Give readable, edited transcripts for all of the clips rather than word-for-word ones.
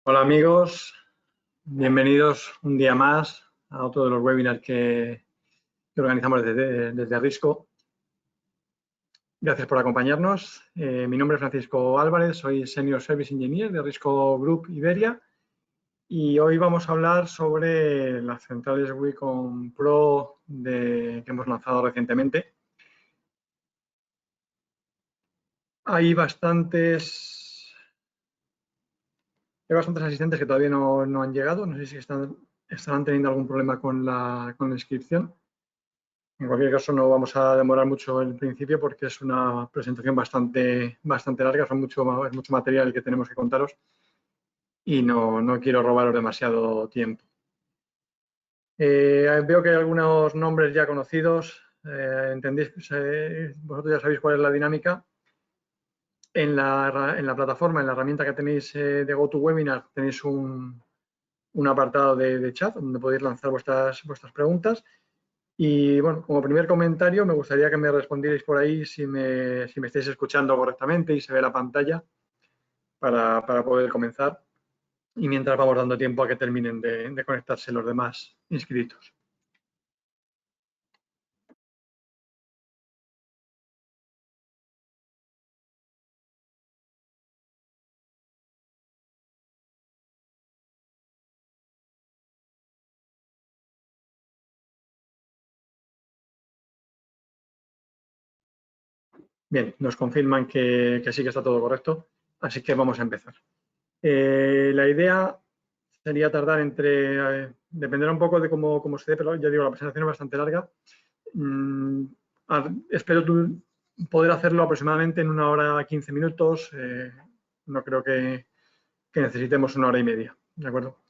Hola amigos, bienvenidos un día más a otro de los webinars que organizamos desde Risco. Gracias por acompañarnos. Mi nombre es Francisco Álvarez, soy Senior Service Engineer de Risco Group Iberia y hoy vamos a hablar sobre las centrales Wacom Pro que hemos lanzado recientemente. Hay bastantes asistentes que todavía no han llegado, no sé si estarán teniendo algún problema con la inscripción. En cualquier caso, no vamos a demorar mucho el principio porque es una presentación bastante larga, es mucho material el que tenemos que contaros y no quiero robaros demasiado tiempo. Veo que hay algunos nombres ya conocidos, entendéis, vosotros ya sabéis cuál es la dinámica. En la plataforma, en la herramienta que tenéis de GoToWebinar, tenéis un apartado de chat donde podéis lanzar vuestras preguntas. Y bueno, como primer comentario, me gustaría que me respondierais por ahí si me estáis escuchando correctamente y se ve la pantalla para poder comenzar. Y mientras vamos dando tiempo a que terminen de conectarse los demás inscritos. Bien, nos confirman que sí que está todo correcto, así que vamos a empezar. La idea sería tardar dependerá un poco de cómo se dé, pero ya digo, la presentación es bastante larga. Espero poder hacerlo aproximadamente en 1 hora 15 minutos. No creo que necesitemos 1 hora y media, ¿de acuerdo?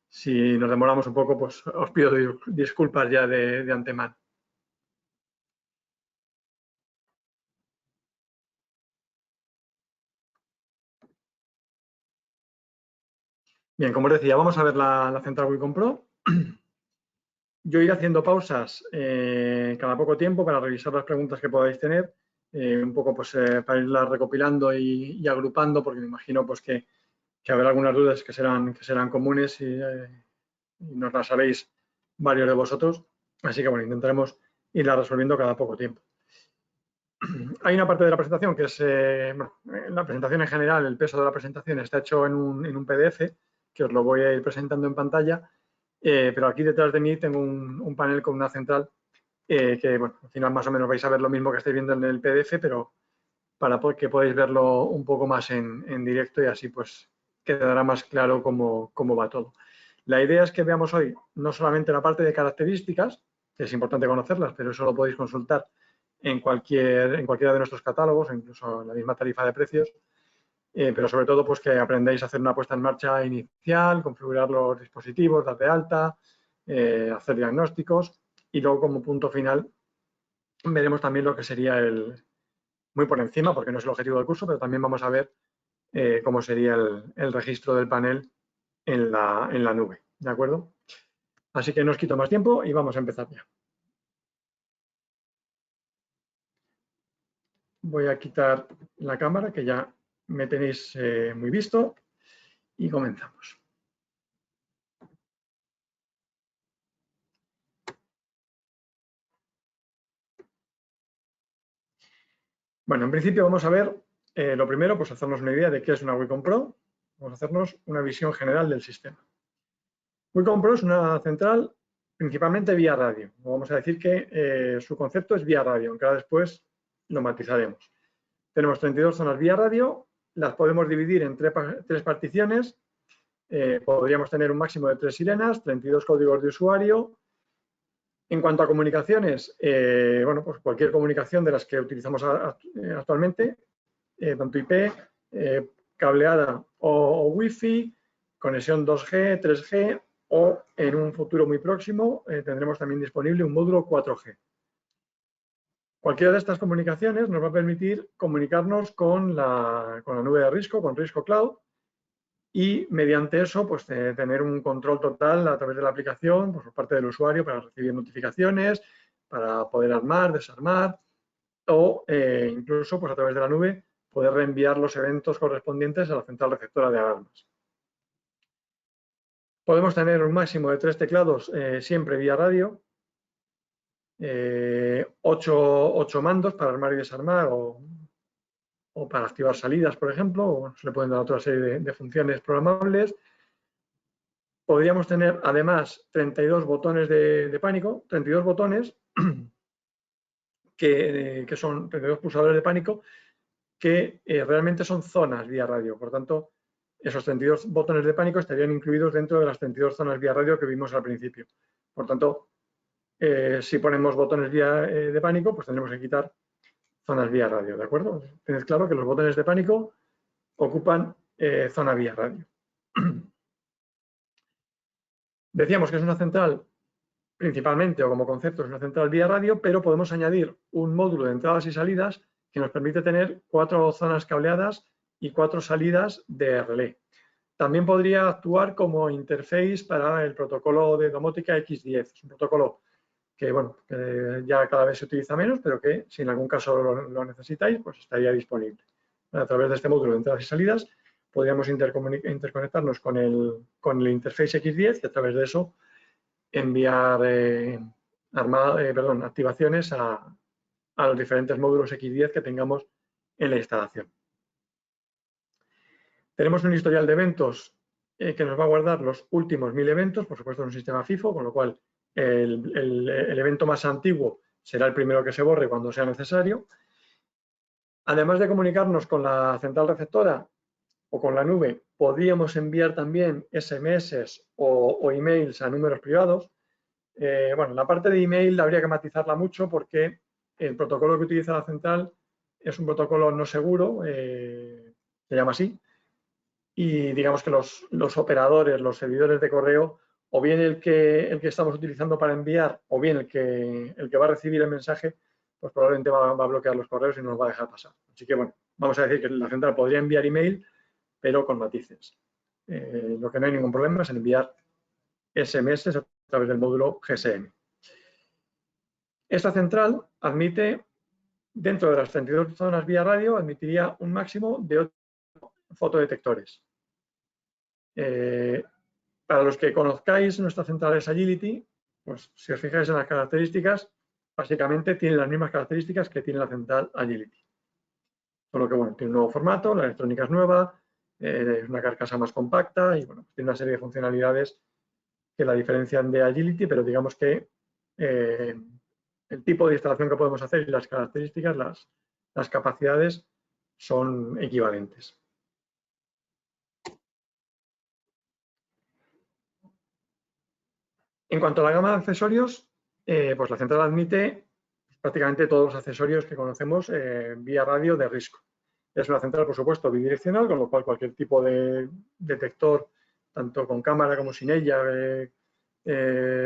Si nos demoramos un poco, pues os pido disculpas ya de antemano. Bien, como os decía, vamos a ver la central Wacom Pro. Yo iré haciendo pausas cada poco tiempo para revisar las preguntas que podáis tener, un poco pues, para irlas recopilando y agrupando, porque me imagino pues, que habrá algunas dudas que serán comunes y nos las sabéis varios de vosotros. Así que bueno, intentaremos irlas resolviendo cada poco tiempo. Hay una parte de la presentación que es, la presentación en general, el peso de la presentación está hecho en un PDF, que os lo voy a ir presentando en pantalla, pero aquí detrás de mí tengo un panel con una central que, bueno, al final más o menos vais a ver lo mismo que estáis viendo en el PDF, pero para que podáis verlo un poco más en directo y así pues quedará más claro cómo va todo. La idea es que veamos hoy no solamente la parte de características, que es importante conocerlas, pero eso lo podéis consultar en cualquiera de nuestros catálogos, incluso en la misma tarifa de precios, pero sobre todo pues que aprendáis a hacer una puesta en marcha inicial, configurar los dispositivos, dar de alta, hacer diagnósticos y luego como punto final veremos también lo que sería muy por encima, porque no es el objetivo del curso, pero también vamos a ver cómo sería el registro del panel en la nube, ¿de acuerdo? Así que no os quito más tiempo y vamos a empezar ya. Voy a quitar la cámara, que ya me tenéis muy visto, y comenzamos. Bueno, en principio vamos a ver, lo primero, pues hacernos una idea de qué es una Wacom Pro. Vamos a hacernos una visión general del sistema. Wacom Pro es una central principalmente vía radio. Vamos a decir que su concepto es vía radio, aunque ahora después lo matizaremos. Tenemos 32 zonas vía radio, las podemos dividir en tres particiones. Podríamos tener un máximo de 3 sirenas, 32 códigos de usuario. En cuanto a comunicaciones, bueno, pues cualquier comunicación de las que utilizamos actualmente, tanto IP, cableada o Wi-Fi, conexión 2G, 3G o en un futuro muy próximo tendremos también disponible un módulo 4G. Cualquiera de estas comunicaciones nos va a permitir comunicarnos con la nube de Risco, con Risco Cloud, y mediante eso pues tener un control total a través de la aplicación pues, por parte del usuario para recibir notificaciones, para poder armar, desarmar o incluso pues, a través de la nube poder reenviar los eventos correspondientes a la central receptora de alarmas. Podemos tener un máximo de 3 teclados siempre vía radio, 8 mandos para armar y desarmar o para activar salidas, por ejemplo, o se le pueden dar otra serie de funciones programables. Podríamos tener además 32 botones de pánico, 32 botones que son 32 pulsadores de pánico que realmente son zonas vía radio. Por tanto, esos 32 botones de pánico estarían incluidos dentro de las 32 zonas vía radio que vimos al principio. Por tanto, si ponemos botones de pánico, pues tendremos que quitar zonas vía radio, ¿de acuerdo? Tened claro que los botones de pánico ocupan zona vía radio. Decíamos que es una central, principalmente o como concepto, es una central vía radio, pero podemos añadir un módulo de entradas y salidas que nos permite tener 4 zonas cableadas y 4 salidas de relé. También podría actuar como interface para el protocolo de domótica X10. Es un protocolo que, bueno, que ya cada vez se utiliza menos, pero que si en algún caso lo necesitáis, pues estaría disponible. A través de este módulo de entradas y salidas podríamos interconectarnos con el interface X10 y a través de eso enviar activaciones a los diferentes módulos X10 que tengamos en la instalación. Tenemos un historial de eventos que nos va a guardar los últimos 1000 eventos, por supuesto en un sistema FIFO, con lo cual el evento más antiguo será el primero que se borre cuando sea necesario. Además de comunicarnos con la central receptora o con la nube, podríamos enviar también SMS o emails a números privados. Bueno, la parte de email habría que matizarla mucho porque el protocolo que utiliza la central es un protocolo no seguro, se llama así, y digamos que los operadores, los servidores de correo, o bien el que estamos utilizando para enviar, o bien el que va a recibir el mensaje, pues probablemente va a bloquear los correos y no nos va a dejar pasar. Así que, bueno, vamos a decir que la central podría enviar email, pero con matices. Lo que no hay ningún problema es en enviar SMS a través del módulo GSM. Esta central admite, dentro de las 32 zonas vía radio, admitiría un máximo de 8 fotodetectores. Para los que conozcáis nuestras centrales Agility, pues si os fijáis en las características, básicamente tienen las mismas características que tiene la central Agility. Solo que, bueno, tiene un nuevo formato, la electrónica es nueva, es una carcasa más compacta y, bueno, tiene una serie de funcionalidades que la diferencian de Agility, pero digamos que el tipo de instalación que podemos hacer y las características, las capacidades son equivalentes. En cuanto a la gama de accesorios, pues la central admite prácticamente todos los accesorios que conocemos vía radio de Risco. Es una central, por supuesto, bidireccional, con lo cual cualquier tipo de detector, tanto con cámara como sin ella,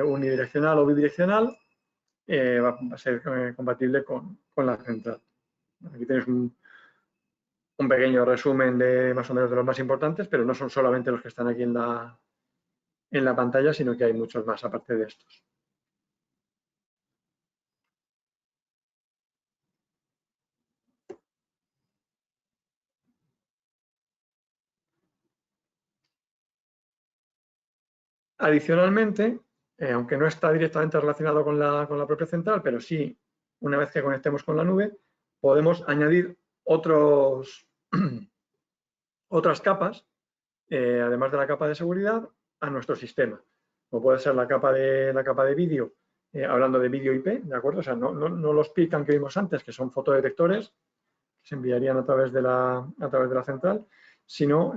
unidireccional o bidireccional, va a ser compatible con la central. Aquí tenéis un pequeño resumen de más o menos de los más importantes, pero no son solamente los que están aquí en la pantalla, sino que hay muchos más aparte de estos. Adicionalmente, aunque no está directamente relacionado con la propia central, pero sí, una vez que conectemos con la nube, podemos añadir otras capas, además de la capa de seguridad, a nuestro sistema. Como puede ser la capa de vídeo, hablando de vídeo IP, ¿de acuerdo? O sea, no los PICAM que vimos antes, que son fotodetectores, que se enviarían a través de la central, sino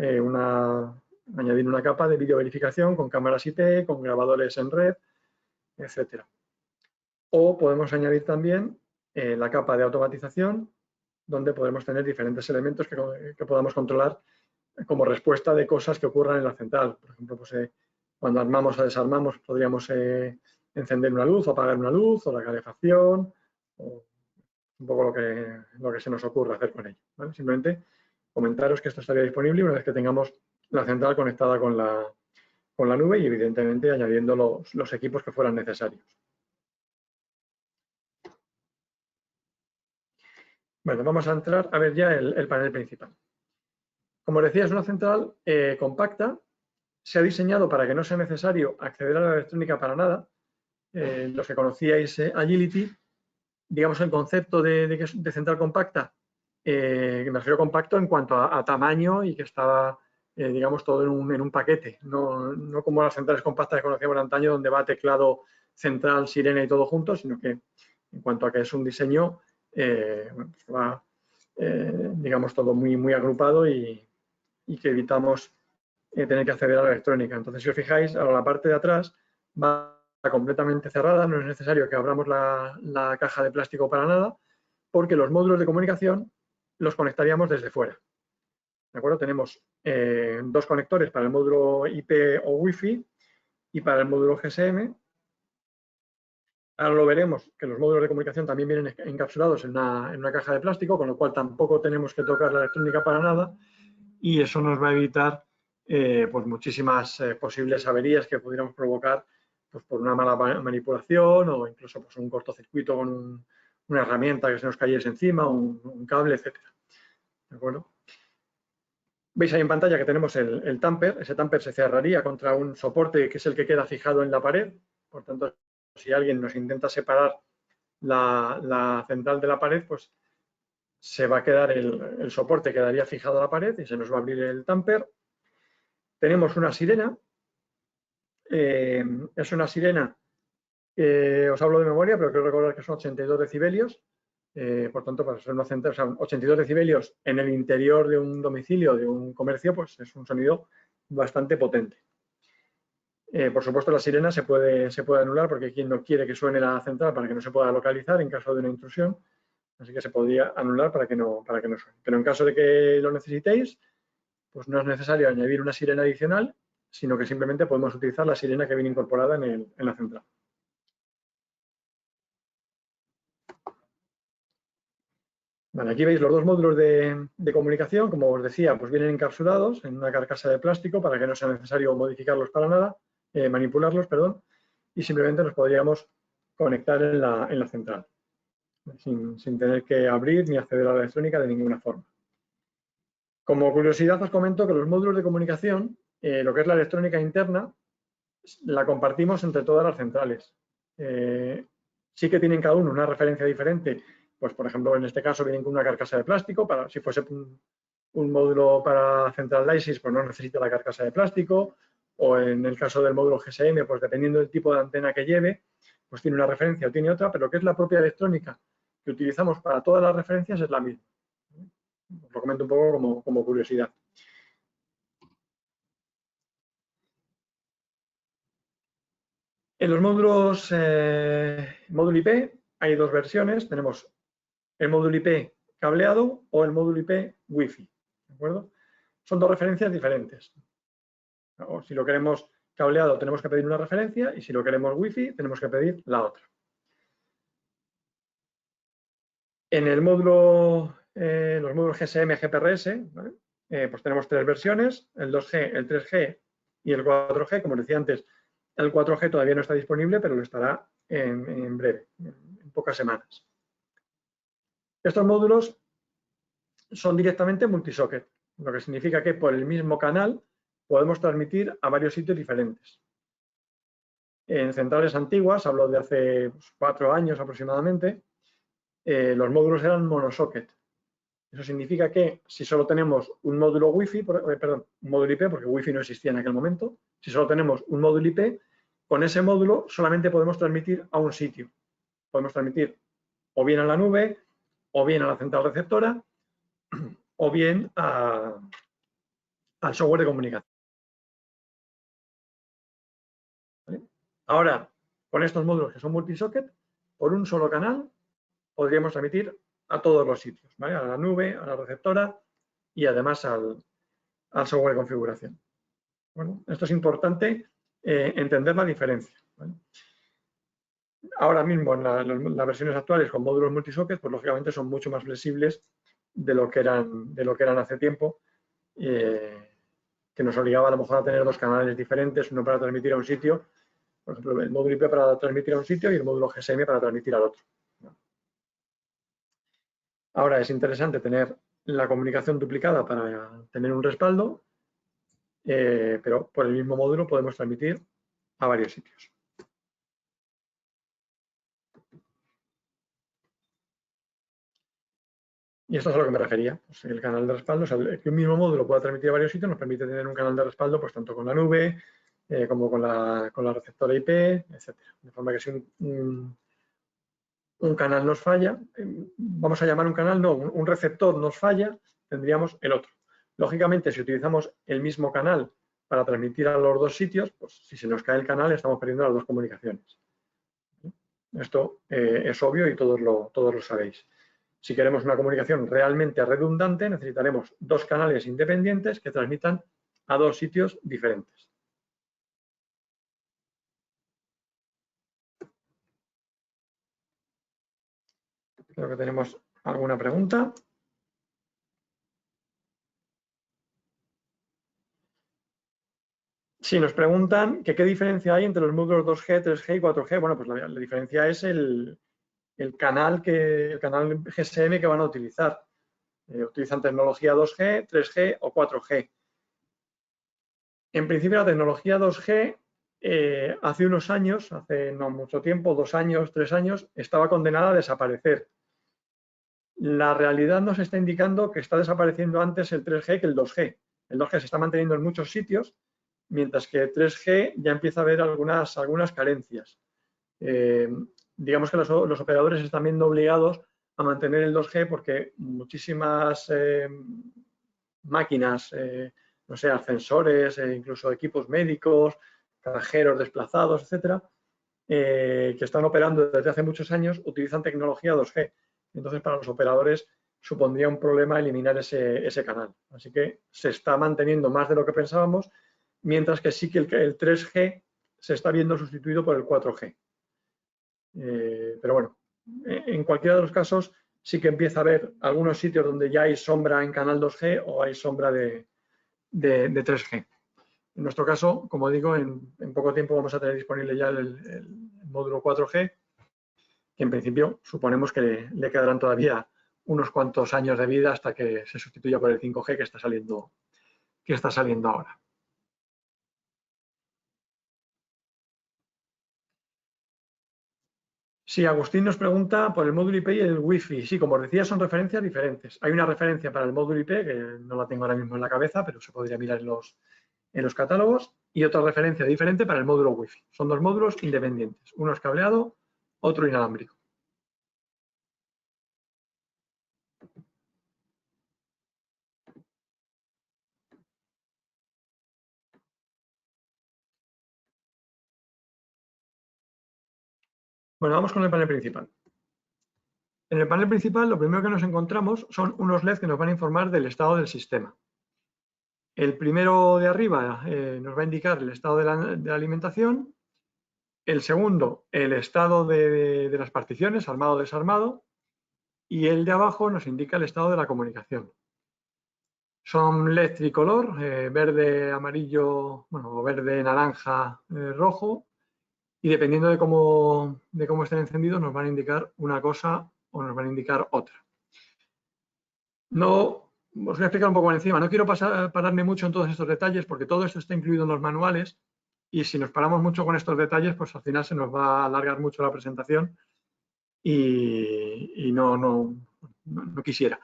añadir una capa de videoverificación con cámaras IP, con grabadores en red, etcétera. O podemos añadir también la capa de automatización, donde podemos tener diferentes elementos que podamos controlar como respuesta de cosas que ocurran en la central. Por ejemplo, pues, cuando armamos o desarmamos, podríamos encender una luz o apagar una luz, o la calefacción, o un poco lo que se nos ocurra hacer con ello, ¿vale? Simplemente comentaros que esto estaría disponible una vez que tengamos la central conectada con la nube y, evidentemente, añadiendo los equipos que fueran necesarios. Bueno, vamos a entrar a ver ya el panel principal. Como decía, es una central compacta, se ha diseñado para que no sea necesario acceder a la electrónica para nada. Los que conocíais Agility, digamos el concepto de central compacta, me refiero compacto en cuanto a tamaño y que estaba, digamos, todo en un paquete, no como las centrales compactas que conocíamos antaño, donde va teclado central, sirena y todo junto, sino que en cuanto a que es un diseño, bueno, pues va, digamos, todo muy agrupado y que evitamos tener que acceder a la electrónica. Entonces, si os fijáis, ahora la parte de atrás va completamente cerrada, no es necesario que abramos la caja de plástico para nada, porque los módulos de comunicación los conectaríamos desde fuera. ¿De acuerdo? Tenemos dos conectores para el módulo IP o Wi-Fi y para el módulo GSM. Ahora lo veremos, que los módulos de comunicación también vienen encapsulados en una caja de plástico, con lo cual tampoco tenemos que tocar la electrónica para nada y eso nos va a evitar pues muchísimas posibles averías que pudiéramos provocar pues por una mala manipulación o incluso pues un cortocircuito con una herramienta que se nos cayese encima, un cable, etcétera. ¿De acuerdo? Veis ahí en pantalla que tenemos el tamper. Ese tamper se cerraría contra un soporte que es el que queda fijado en la pared. Por tanto, si alguien nos intenta separar la central de la pared, pues se va a quedar el soporte quedaría fijado a la pared y se nos va a abrir el tamper. Tenemos una sirena. Es una sirena, os hablo de memoria, pero quiero recordar que son 82 decibelios. Por tanto, para ser una central, o sea, 82 decibelios en el interior de un domicilio, de un comercio, pues es un sonido bastante potente. Por supuesto, la sirena se puede anular porque quien no quiere que suene la central para que no se pueda localizar en caso de una intrusión. Así que se podría anular para que no suene. Pero en caso de que lo necesitéis, pues no es necesario añadir una sirena adicional, sino que simplemente podemos utilizar la sirena que viene incorporada en la central. Vale, aquí veis los dos módulos de comunicación, como os decía, pues vienen encapsulados en una carcasa de plástico para que no sea necesario modificarlos para nada, manipularlos, perdón, y simplemente los podríamos conectar en la central, sin tener que abrir ni acceder a la electrónica de ninguna forma. Como curiosidad os comento que los módulos de comunicación, lo que es la electrónica interna, la compartimos entre todas las centrales. Sí que tienen cada uno una referencia diferente, pues por ejemplo en este caso vienen con una carcasa de plástico, para si fuese un módulo para central Lysis, pues no necesita la carcasa de plástico, o en el caso del módulo GSM, pues dependiendo del tipo de antena que lleve, pues tiene una referencia o tiene otra, pero lo que es la propia electrónica que utilizamos para todas las referencias es la misma. Os lo comento un poco como curiosidad. En los módulos módulo IP hay dos versiones. Tenemos el módulo IP cableado o el módulo IP Wi-Fi. ¿De acuerdo? Son dos referencias diferentes. O si lo queremos cableado tenemos que pedir una referencia y si lo queremos Wi-Fi tenemos que pedir la otra. En el módulo, los módulos GSM, GPRS, ¿vale? Pues tenemos tres versiones, el 2G, el 3G y el 4G. Como decía antes, el 4G todavía no está disponible, pero lo estará en breve, en pocas semanas. Estos módulos son directamente multisocket, lo que significa que por el mismo canal podemos transmitir a varios sitios diferentes. En centrales antiguas, hablo de hace 4 años aproximadamente, los módulos eran monosocket. Eso significa que si solo tenemos un módulo Wi-Fi, perdón, un módulo IP, porque Wi-Fi no existía en aquel momento, si solo tenemos un módulo IP, con ese módulo solamente podemos transmitir a un sitio. Podemos transmitir o bien a la nube, o bien a la central receptora, o bien al software de comunicación. ¿Vale? Ahora, con estos módulos que son multisocket, por un solo canal podríamos transmitir a todos los sitios, ¿vale? A la nube, a la receptora y además al software de configuración. Bueno, esto es importante entender la diferencia, ¿vale? Ahora mismo en las versiones actuales con módulos multisocket, pues lógicamente son mucho más flexibles de lo que eran hace tiempo, que nos obligaba a lo mejor a tener dos canales diferentes, uno para transmitir a un sitio, por ejemplo, el módulo IP para transmitir a un sitio y el módulo GSM para transmitir al otro. Ahora es interesante tener la comunicación duplicada para tener un respaldo. pero por el mismo módulo podemos transmitir a varios sitios. Y esto es a lo que me refería. Pues el canal de respaldo, o sea, que un mismo módulo pueda transmitir a varios sitios nos permite tener un canal de respaldo, pues tanto con la nube como con la receptora IP, etcétera. De forma que si un canal nos falla, vamos a llamar un canal, no, un receptor nos falla, tendríamos el otro. Lógicamente, si utilizamos el mismo canal para transmitir a los dos sitios, pues si se nos cae el canal estamos perdiendo las dos comunicaciones. Esto es obvio y todos lo sabéis. Si queremos una comunicación realmente redundante, necesitaremos dos canales independientes que transmitan a dos sitios diferentes. Creo que tenemos alguna pregunta. Si nos preguntan que qué diferencia hay entre los módulos 2G, 3G y 4G, bueno, pues la diferencia es el canal GSM que van a utilizar. Utilizan tecnología 2G, 3G o 4G. En principio, la tecnología 2G hace unos años, hace no mucho tiempo, 2 años, 3 años, estaba condenada a desaparecer. La realidad nos está indicando que está desapareciendo antes el 3G que el 2G. El 2G se está manteniendo en muchos sitios, mientras que 3G ya empieza a haber algunas carencias. Digamos que los operadores están viendo obligados a mantener el 2G porque muchísimas máquinas, no sé, ascensores, incluso equipos médicos, cajeros desplazados, etcétera, que están operando desde hace muchos años, utilizan tecnología 2G. Entonces, para los operadores supondría un problema eliminar ese canal. Así que se está manteniendo más de lo que pensábamos, mientras que sí que el 3G se está viendo sustituido por el 4G. Pero bueno, en cualquiera de los casos sí que empieza a haber algunos sitios donde ya hay sombra en canal 2G o hay sombra de 3G. En nuestro caso, como digo, en poco tiempo vamos a tener disponible ya el módulo 4G, que en principio suponemos que le quedarán todavía unos cuantos años de vida hasta que se sustituya por el 5G que está saliendo ahora. Sí, Agustín nos pregunta por el módulo IP y el Wi-Fi. Sí, como os decía, son referencias diferentes. Hay una referencia para el módulo IP, que no la tengo ahora mismo en la cabeza, pero se podría mirar en los catálogos, y otra referencia diferente para el módulo Wi-Fi. Son dos módulos independientes. Uno es cableado, otro inalámbrico. Bueno, vamos con el panel principal. En el panel principal, lo primero que nos encontramos son unos LEDs que nos van a informar del estado del sistema. El primero de arriba nos va a indicar el estado de la alimentación. El segundo, el estado de las particiones, armado o desarmado. Y el de abajo nos indica el estado de la comunicación. Son LED tricolor, verde, amarillo, bueno, o verde, naranja, rojo. Y dependiendo de cómo estén encendidos, nos van a indicar una cosa o nos van a indicar otra. No, os voy a explicar un poco por encima. No quiero pararme mucho en todos estos detalles porque todo esto está incluido en los manuales y si nos paramos mucho con estos detalles, pues al final se nos va a alargar mucho la presentación y no quisiera.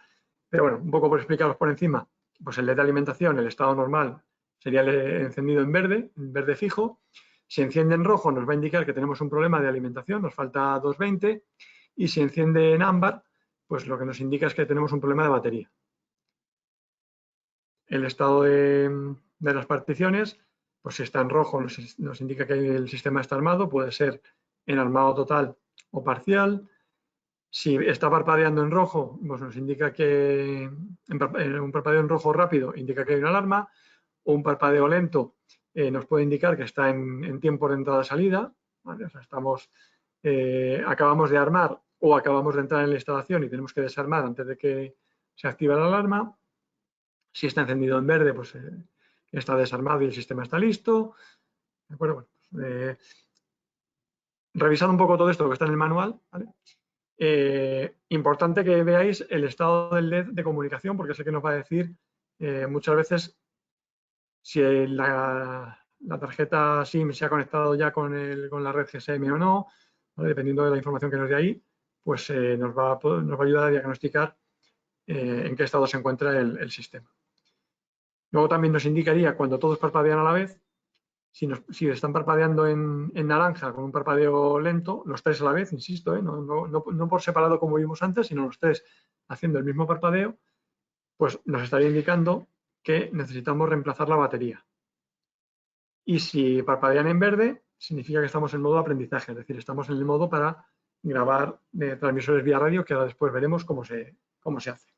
Pero bueno, un poco por explicaros por encima, pues el LED de alimentación, el estado normal, sería el encendido en verde fijo. Si enciende en rojo nos va a indicar que tenemos un problema de alimentación, nos falta 220, y si enciende en ámbar, pues lo que nos indica es que tenemos un problema de batería. El estado de las particiones, pues si está en rojo nos indica que el sistema está armado, puede ser en armado total o parcial. Si está parpadeando en rojo, pues nos indica que un parpadeo en rojo rápido indica que hay una alarma, o un parpadeo lento nos puede indicar que está en tiempo de entrada-salida. ¿Vale? O sea, acabamos de armar o acabamos de entrar en la instalación y tenemos que desarmar antes de que se active la alarma. Si está encendido en verde, pues está desarmado y el sistema está listo. ¿De acuerdo? Bueno, revisando un poco todo esto que está en el manual, ¿vale? Importante que veáis el estado del LED de comunicación porque es el que nos va a decir muchas veces si la tarjeta SIM se ha conectado ya con la red GSM o no, ¿vale? Dependiendo de la información que nos dé ahí, pues nos va a ayudar a diagnosticar en qué estado se encuentra el sistema. Luego también nos indicaría cuando todos parpadean a la vez, si están parpadeando en naranja con un parpadeo lento, los tres a la vez, insisto, no por separado como vimos antes, sino los tres haciendo el mismo parpadeo, pues nos estaría indicando que necesitamos reemplazar la batería. Y si parpadean en verde, significa que estamos en modo aprendizaje, es decir, estamos en el modo para grabar transmisores vía radio, que ahora después veremos cómo se hace.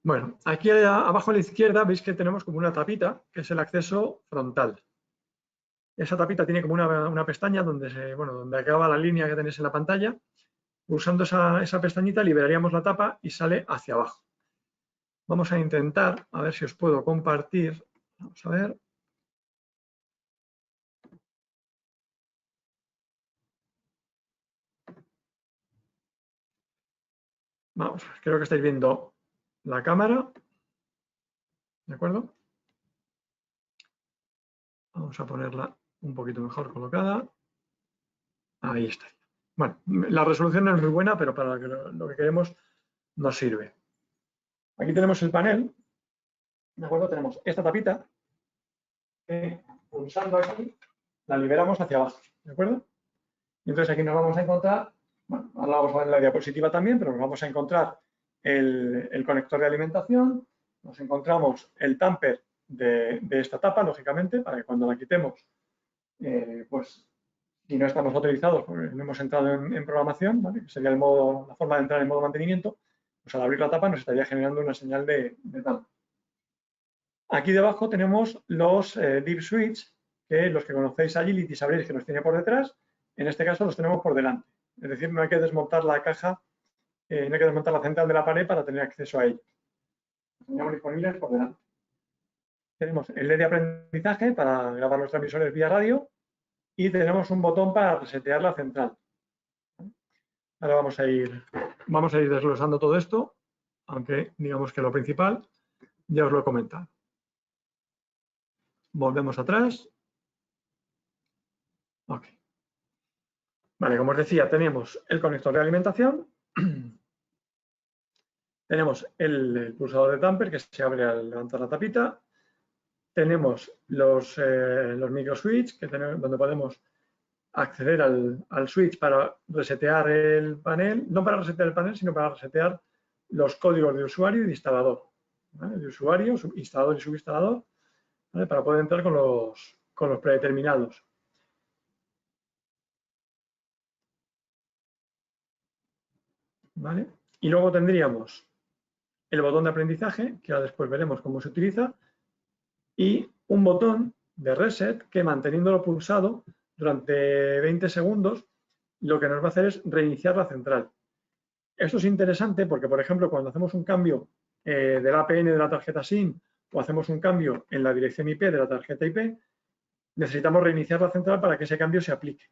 Bueno, aquí abajo a la izquierda veis que tenemos como una tapita, que es el acceso frontal. Esa tapita tiene como una pestaña donde acaba la línea que tenéis en la pantalla. Pulsando esa pestañita liberaríamos la tapa y sale hacia abajo. Vamos a intentar, a ver si os puedo compartir. Vamos a ver. Vamos, creo que estáis viendo la cámara. ¿De acuerdo? Vamos a ponerla un poquito mejor colocada. Ahí está. Bueno, la resolución no es muy buena, pero para lo que queremos nos sirve. Aquí tenemos el panel. ¿De acuerdo? Tenemos esta tapita que pulsando aquí la liberamos hacia abajo. ¿De acuerdo? Y entonces aquí nos vamos a encontrar, bueno, ahora vamos a ver en la diapositiva también, pero nos vamos a encontrar el conector de alimentación, nos encontramos el tamper de esta tapa, lógicamente, para que cuando la quitemos, pues si no estamos autorizados, porque no hemos entrado en programación, ¿vale? Que sería la forma de entrar en modo mantenimiento, pues al abrir la tapa nos estaría generando una señal de tamper. Aquí debajo tenemos los deep switch, que los que conocéis Agility sabréis que los tiene por detrás, en este caso los tenemos por delante. Es decir, no hay que desmontar la caja, no hay que desmontar la central de la pared para tener acceso a ella. Los tenemos disponibles por delante. Tenemos el LED de aprendizaje para grabar los transmisores vía radio y tenemos un botón para resetear la central. Ahora vamos a ir desglosando todo esto, aunque digamos que lo principal ya os lo he comentado. Volvemos atrás. Ok. Vale, como os decía, tenemos el conector de alimentación, tenemos el pulsador de tamper que se abre al levantar la tapita, tenemos los micro switch donde podemos acceder al switch para resetear el panel, no para resetear el panel, sino para resetear los códigos de usuario y de instalador, ¿vale? De usuario, instalador y subinstalador, ¿vale? Para poder entrar con los predeterminados. ¿Vale? Y luego tendríamos el botón de aprendizaje, que ahora después veremos cómo se utiliza, y un botón de reset que manteniéndolo pulsado durante 20 segundos, lo que nos va a hacer es reiniciar la central. Esto es interesante porque, por ejemplo, cuando hacemos un cambio del APN de la tarjeta SIM o hacemos un cambio en la dirección IP de la tarjeta IP, necesitamos reiniciar la central para que ese cambio se aplique.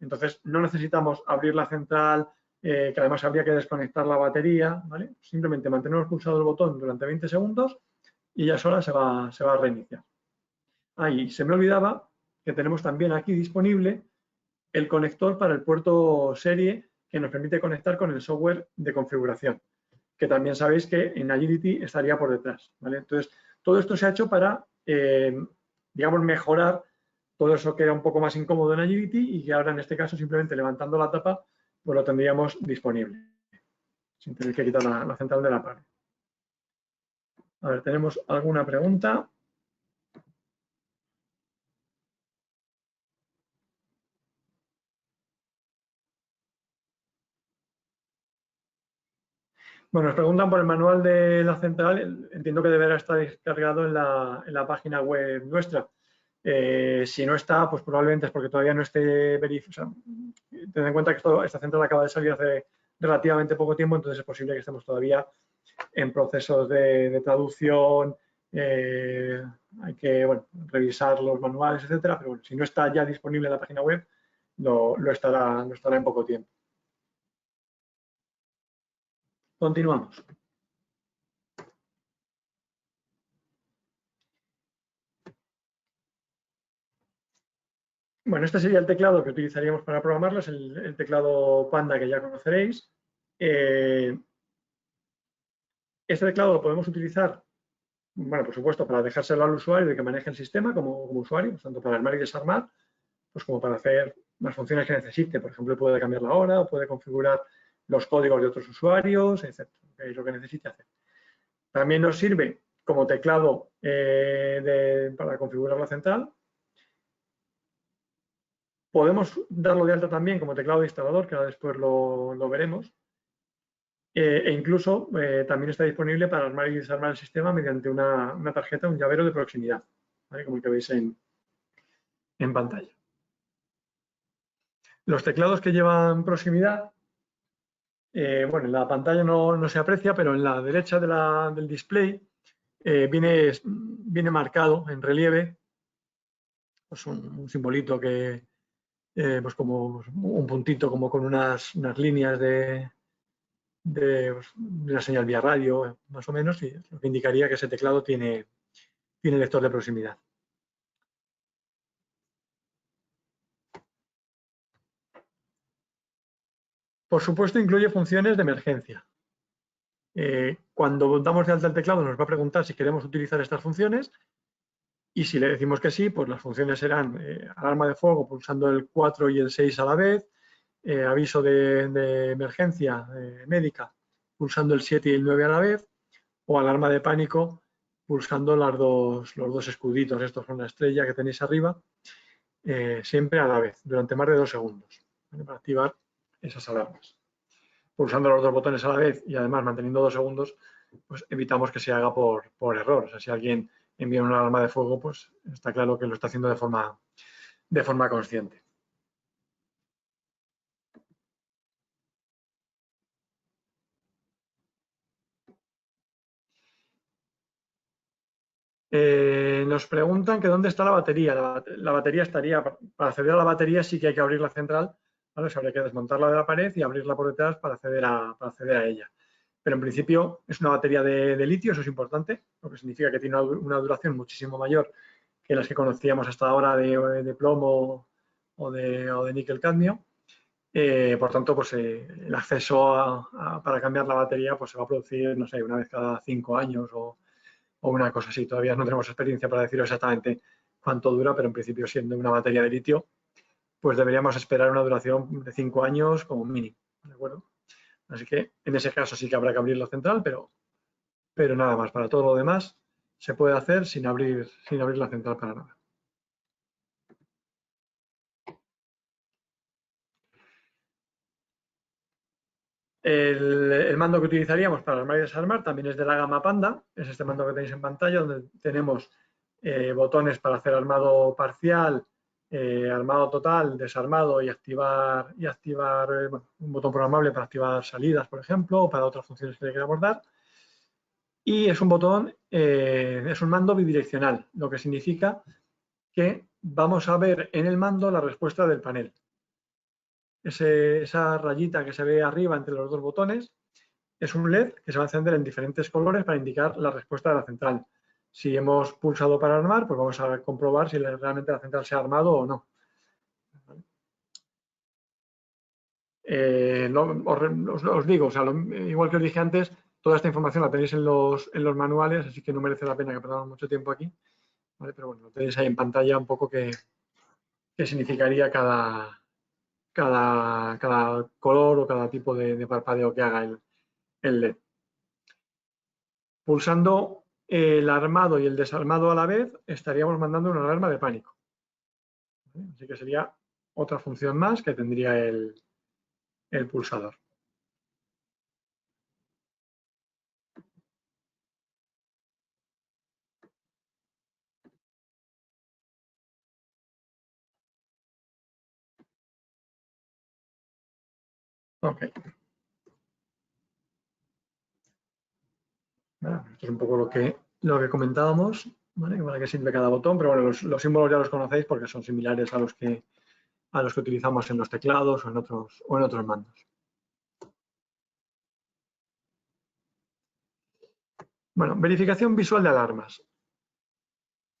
Entonces, no necesitamos abrir la central, que además habría que desconectar la batería, ¿vale? Simplemente mantenemos pulsado el botón durante 20 segundos y ya sola se va a reiniciar. Ahí, se me olvidaba que tenemos también aquí disponible el conector para el puerto serie que nos permite conectar con el software de configuración, que también sabéis que en Agility estaría por detrás, ¿vale? Entonces, todo esto se ha hecho para, digamos, mejorar todo eso que era un poco más incómodo en Agility y que ahora en este caso simplemente levantando la tapa pues lo tendríamos disponible, sin tener que quitar la central de la pared. A ver, ¿tenemos alguna pregunta? Bueno, nos preguntan por el manual de la central. Entiendo que deberá estar descargado en la página web nuestra. Si no está, pues probablemente es porque todavía no esté verificado. O sea, ten en cuenta que esta central acaba de salir hace relativamente poco tiempo, entonces es posible que estemos todavía en procesos de traducción. Hay que revisar los manuales, etcétera. Pero bueno, si no está ya disponible en la página web, lo estará en poco tiempo. Continuamos. Bueno, este sería el teclado que utilizaríamos para programarlo, es el teclado Panda que ya conoceréis. Este teclado lo podemos utilizar, bueno, por supuesto, para dejárselo al usuario y que maneje el sistema como usuario, pues, tanto para armar y desarmar, pues como para hacer las funciones que necesite. Por ejemplo, puede cambiar la hora, o puede configurar los códigos de otros usuarios, etc. Es lo que necesite hacer. También nos sirve como teclado para configurar la central. Podemos darlo de alta también como teclado de instalador, que ahora después lo veremos. E incluso también está disponible para armar y desarmar el sistema mediante una tarjeta, un llavero de proximidad, ¿vale? Como el que veis en pantalla. Los teclados que llevan proximidad, bueno, en la pantalla no se aprecia, pero en la derecha del display viene marcado en relieve, pues un simbolito que, pues como un puntito como con unas líneas de una señal vía radio, más o menos, y lo que indicaría que ese teclado tiene lector de proximidad. Por supuesto, incluye funciones de emergencia. Cuando damos de alta el teclado nos va a preguntar si queremos utilizar estas funciones y si le decimos que sí, pues las funciones serán alarma de fuego pulsando el 4 y el 6 a la vez, aviso de emergencia médica pulsando el 7 y el 9 a la vez, o alarma de pánico pulsando los dos escuditos, estos son la estrella que tenéis arriba, siempre a la vez, durante más de 2 segundos, ¿vale? Para activar esas alarmas. Pulsando los dos botones a la vez y además manteniendo 2 segundos, pues evitamos que se haga por error. O sea, si alguien envía una alarma de fuego, pues está claro que lo está haciendo de forma consciente. Nos preguntan que dónde está la batería. La batería estaría, para acceder a la batería sí que hay que abrir la central, ¿vale? O sea, habría que desmontarla de la pared y abrirla por detrás para acceder a ella. Pero en principio es una batería de litio, eso es importante, lo que significa que tiene una duración muchísimo mayor que las que conocíamos hasta ahora de plomo o de níquel cadmio. Por tanto, pues el acceso para cambiar la batería pues se va a producir, no sé, una vez cada 5 años o una cosa así. Todavía no tenemos experiencia para decir exactamente cuánto dura, pero en principio, siendo una batería de litio, pues deberíamos esperar una duración de 5 años como mínimo, ¿de acuerdo? Así que en ese caso sí que habrá que abrir la central, pero nada más. Para todo lo demás se puede hacer sin abrir la central para nada. El mando que utilizaríamos para armar y desarmar también es de la gama Panda, es este mando que tenéis en pantalla, donde tenemos botones para hacer armado parcial, armado total, desarmado y activar bueno, un botón programable para activar salidas, por ejemplo, o para otras funciones que le queramos dar. Y es un botón, es un mando bidireccional, lo que significa que vamos a ver en el mando la respuesta del panel. Esa rayita que se ve arriba entre los dos botones es un LED que se va a encender en diferentes colores para indicar la respuesta de la central. Si hemos pulsado para armar, pues vamos a comprobar si realmente la central se ha armado o no. Os digo, o sea, igual que os dije antes, toda esta información la tenéis en los manuales, así que no merece la pena que perdamos mucho tiempo aquí, ¿vale? Pero bueno, lo tenéis ahí en pantalla un poco qué significaría cada color o cada tipo de parpadeo que haga el LED. Pulsando el armado y el desarmado a la vez, estaríamos mandando una alarma de pánico. Así que sería otra función más que tendría el pulsador. Ok. Bueno, esto es un poco lo que comentábamos, ¿vale? Para qué sirve cada botón, pero bueno, los símbolos ya los conocéis porque son similares a los que utilizamos en los teclados o en otros mandos. Bueno, verificación visual de alarmas.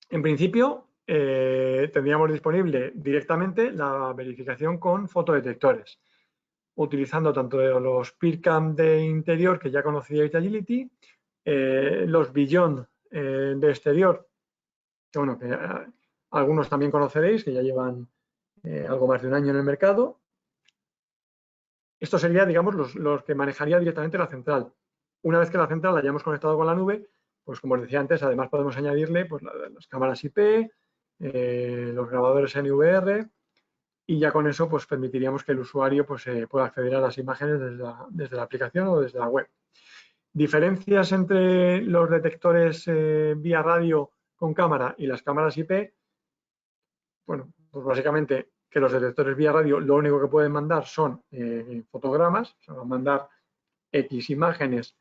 En principio, tendríamos disponible directamente la verificación con fotodetectores, utilizando tanto los PIRCam de interior que ya conocíais de Agility, los Beyond de exterior, que, bueno, que algunos también conoceréis, que ya llevan algo más de un año en el mercado. Esto sería, digamos, los que manejaría directamente la central. Una vez que la central la hayamos conectado con la nube, pues como os decía antes, además podemos añadirle pues, las cámaras IP, los grabadores NVR, y ya con eso pues permitiríamos que el usuario pues, pueda acceder a las imágenes desde la aplicación o desde la web. Diferencias entre los detectores vía radio con cámara y las cámaras IP. Bueno, pues básicamente que los detectores vía radio lo único que pueden mandar son fotogramas, o sea, van a mandar X imágenes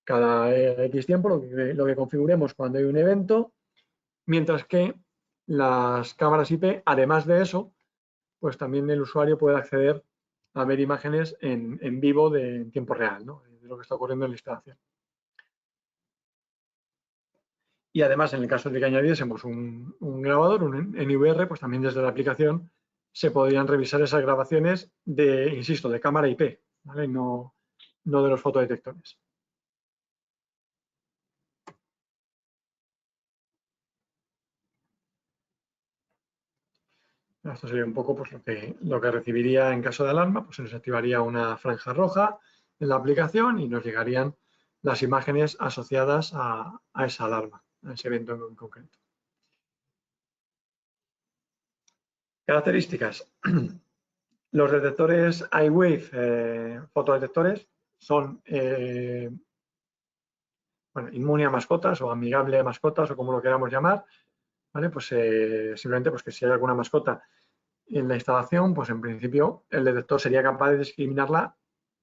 cada X tiempo, lo que configuremos cuando hay un evento, mientras que las cámaras IP, además de eso, pues también el usuario puede acceder a ver imágenes en vivo en tiempo real, ¿no? De lo que está ocurriendo en la instalación. Y además, en el caso de que añadiésemos un grabador, un NVR, pues también desde la aplicación se podrían revisar esas grabaciones de, insisto, de cámara IP, ¿vale? No de los fotodetectores. Esto sería un poco pues, lo que recibiría en caso de alarma, pues se nos activaría una franja roja en la aplicación y nos llegarían las imágenes asociadas a esa alarma, a ese evento en concreto. Características. Los detectores iWave, fotodetectores, son bueno, inmune a mascotas o amigable a mascotas o como lo queramos llamar, ¿vale? Pues simplemente pues que si hay alguna mascota en la instalación, pues en principio el detector sería capaz de discriminarla,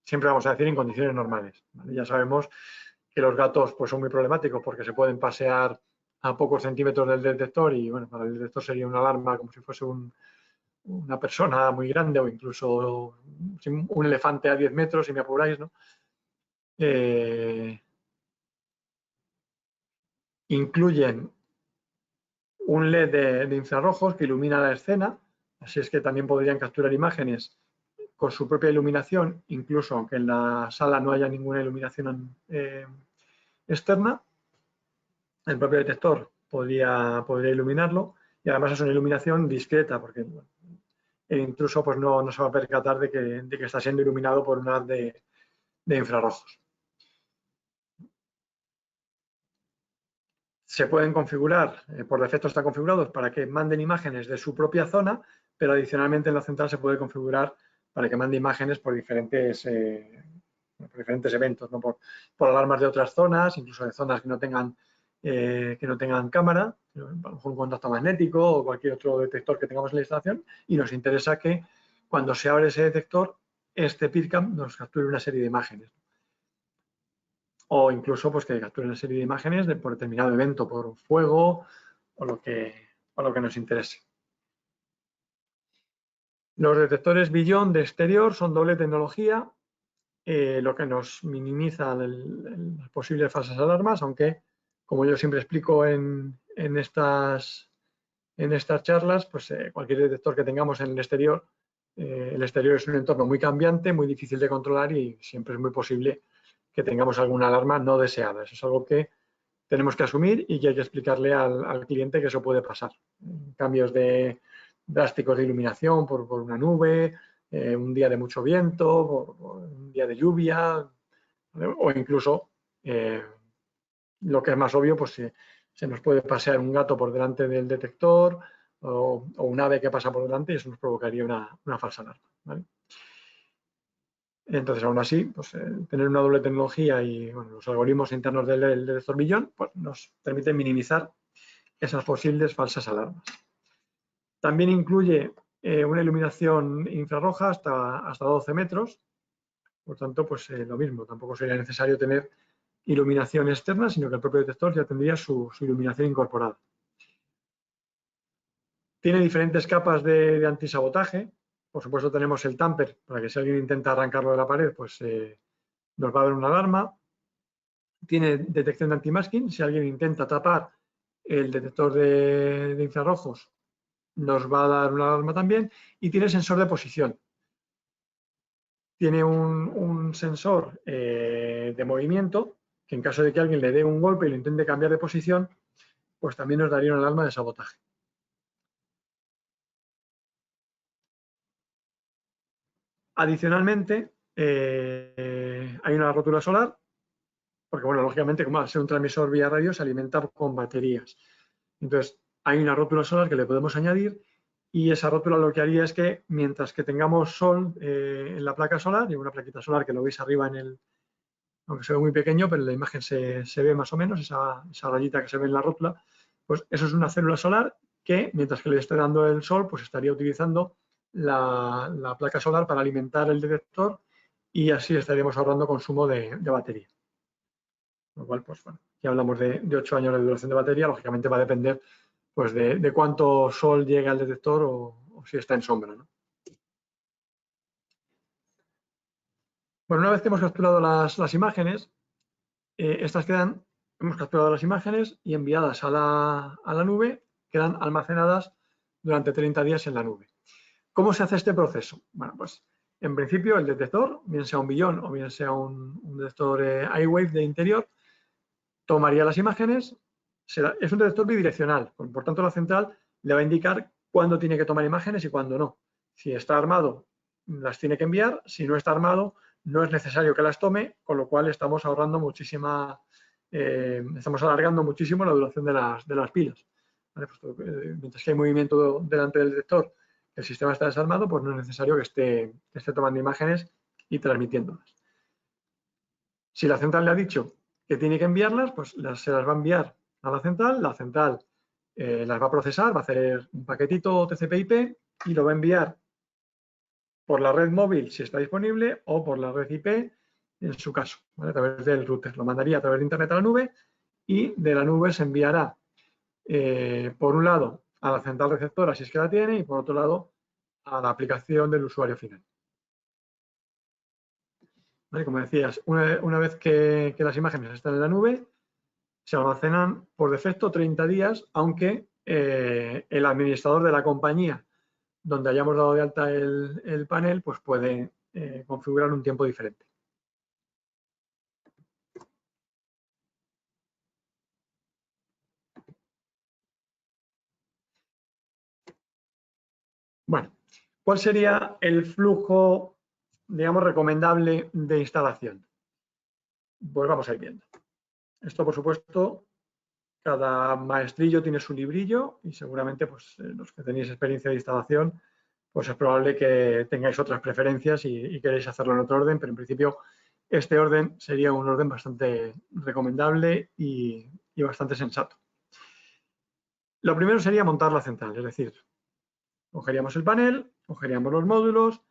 siempre vamos a decir en condiciones normales, ¿vale? Ya sabemos que los gatos pues son muy problemáticos porque se pueden pasear a pocos centímetros del detector y bueno, para el detector sería una alarma como si fuese una persona muy grande o incluso un elefante a 10 metros, si me apuráis, ¿no? Incluyen un LED de infrarrojos que ilumina la escena, así es que también podrían capturar imágenes con su propia iluminación, incluso aunque en la sala no haya ninguna iluminación externa, el propio detector podría iluminarlo y además es una iluminación discreta porque el intruso pues no se va a percatar de que está siendo iluminado por un haz de infrarrojos. Se pueden configurar, por defecto están configurados para que manden imágenes de su propia zona, pero adicionalmente en la central se puede configurar para que mande imágenes por diferentes eventos, ¿no? por alarmas de otras zonas, incluso de zonas que no tengan cámara, a lo mejor un contacto magnético o cualquier otro detector que tengamos en la instalación, y nos interesa que cuando se abre ese detector, este PIRCam nos capture una serie de imágenes. O incluso pues, que capture una serie de imágenes por determinado evento, por fuego o lo que nos interese. Los detectores Beyond de exterior son doble tecnología, lo que nos minimiza las posibles falsas alarmas, aunque, como yo siempre explico en estas charlas, pues cualquier detector que tengamos en el exterior es un entorno muy cambiante, muy difícil de controlar y siempre es muy posible que tengamos alguna alarma no deseada. Eso es algo que tenemos que asumir y que hay que explicarle al cliente que eso puede pasar. Cambios drásticos de iluminación por una nube, un día de mucho viento, por un día de lluvia, ¿vale? O incluso, lo que es más obvio, pues se nos puede pasear un gato por delante del detector o un ave que pasa por delante y eso nos provocaría una falsa alarma, ¿vale? Entonces, aún así, pues, tener una doble tecnología y bueno, los algoritmos internos del detector Beyond pues, nos permiten minimizar esas posibles falsas alarmas. También incluye una iluminación infrarroja hasta 12 metros, por tanto, pues lo mismo, tampoco sería necesario tener iluminación externa, sino que el propio detector ya tendría su iluminación incorporada. Tiene diferentes capas de antisabotaje. Por supuesto, tenemos el tamper para que si alguien intenta arrancarlo de la pared, pues nos va a dar una alarma. tiene detección de anti-masking. Si alguien intenta tapar el detector de infrarrojos, nos va a dar una alarma también. Y tiene sensor de posición. Tiene un sensor de movimiento que en caso de que alguien le dé un golpe y lo intente cambiar de posición, pues también nos daría una alarma de sabotaje. Adicionalmente, hay una rótula solar, porque, bueno, lógicamente, como al ser un transmisor vía radio, se alimenta con baterías. Entonces, hay una rótula solar que le podemos añadir y esa rótula lo que haría es que mientras que tengamos sol en la placa solar, y una plaquita solar que lo veis arriba aunque se ve muy pequeño, pero en la imagen se ve más o menos, esa rayita que se ve en la rótula, pues eso es una célula solar que, mientras que le esté dando el sol, pues estaría utilizando la placa solar para alimentar el detector y así estaríamos ahorrando consumo de batería. Lo cual, pues bueno, ya hablamos de 8 años de duración de batería, lógicamente va a depender pues de cuánto sol llega al detector o si está en sombra, ¿no? Bueno, una vez que hemos capturado las imágenes, estas hemos capturado las imágenes y enviadas a la nube, quedan almacenadas durante 30 días en la nube. ¿Cómo se hace este proceso? Bueno, pues en principio el detector, bien sea un billón o bien sea un detector iWave de interior, tomaría las imágenes, es un detector bidireccional, por tanto la central le va a indicar cuándo tiene que tomar imágenes y cuándo no. Si está armado, las tiene que enviar, si no está armado, no es necesario que las tome, con lo cual estamos ahorrando estamos alargando muchísimo la duración de las pilas. ¿Vale? Pues, mientras que hay movimiento delante del detector, el sistema está desarmado, pues no es necesario que esté tomando imágenes y transmitiéndolas. Si la central le ha dicho que tiene que enviarlas, pues se las va a enviar a la central las va a procesar, va a hacer un paquetito TCP/IP y lo va a enviar por la red móvil si está disponible o por la red IP en su caso, ¿vale? A través del router. Lo mandaría a través de internet a la nube y de la nube se enviará por un lado a la central receptora si es que la tiene y por otro lado a la aplicación del usuario final. ¿Vale? Como decías, una vez que las imágenes están en la nube, se almacenan por defecto 30 días, aunque el administrador de la compañía donde hayamos dado de alta el panel, pues puede configurar un tiempo diferente. Bueno, ¿cuál sería el flujo, digamos, recomendable de instalación? Pues vamos a ir viendo. Esto, por supuesto, cada maestrillo tiene su librillo y seguramente pues, los que tenéis experiencia de instalación, pues es probable que tengáis otras preferencias y queréis hacerlo en otro orden, pero en principio este orden sería un orden bastante recomendable y bastante sensato. Lo primero sería montar la central, es decir, cogeríamos el panel, cogeríamos los módulos,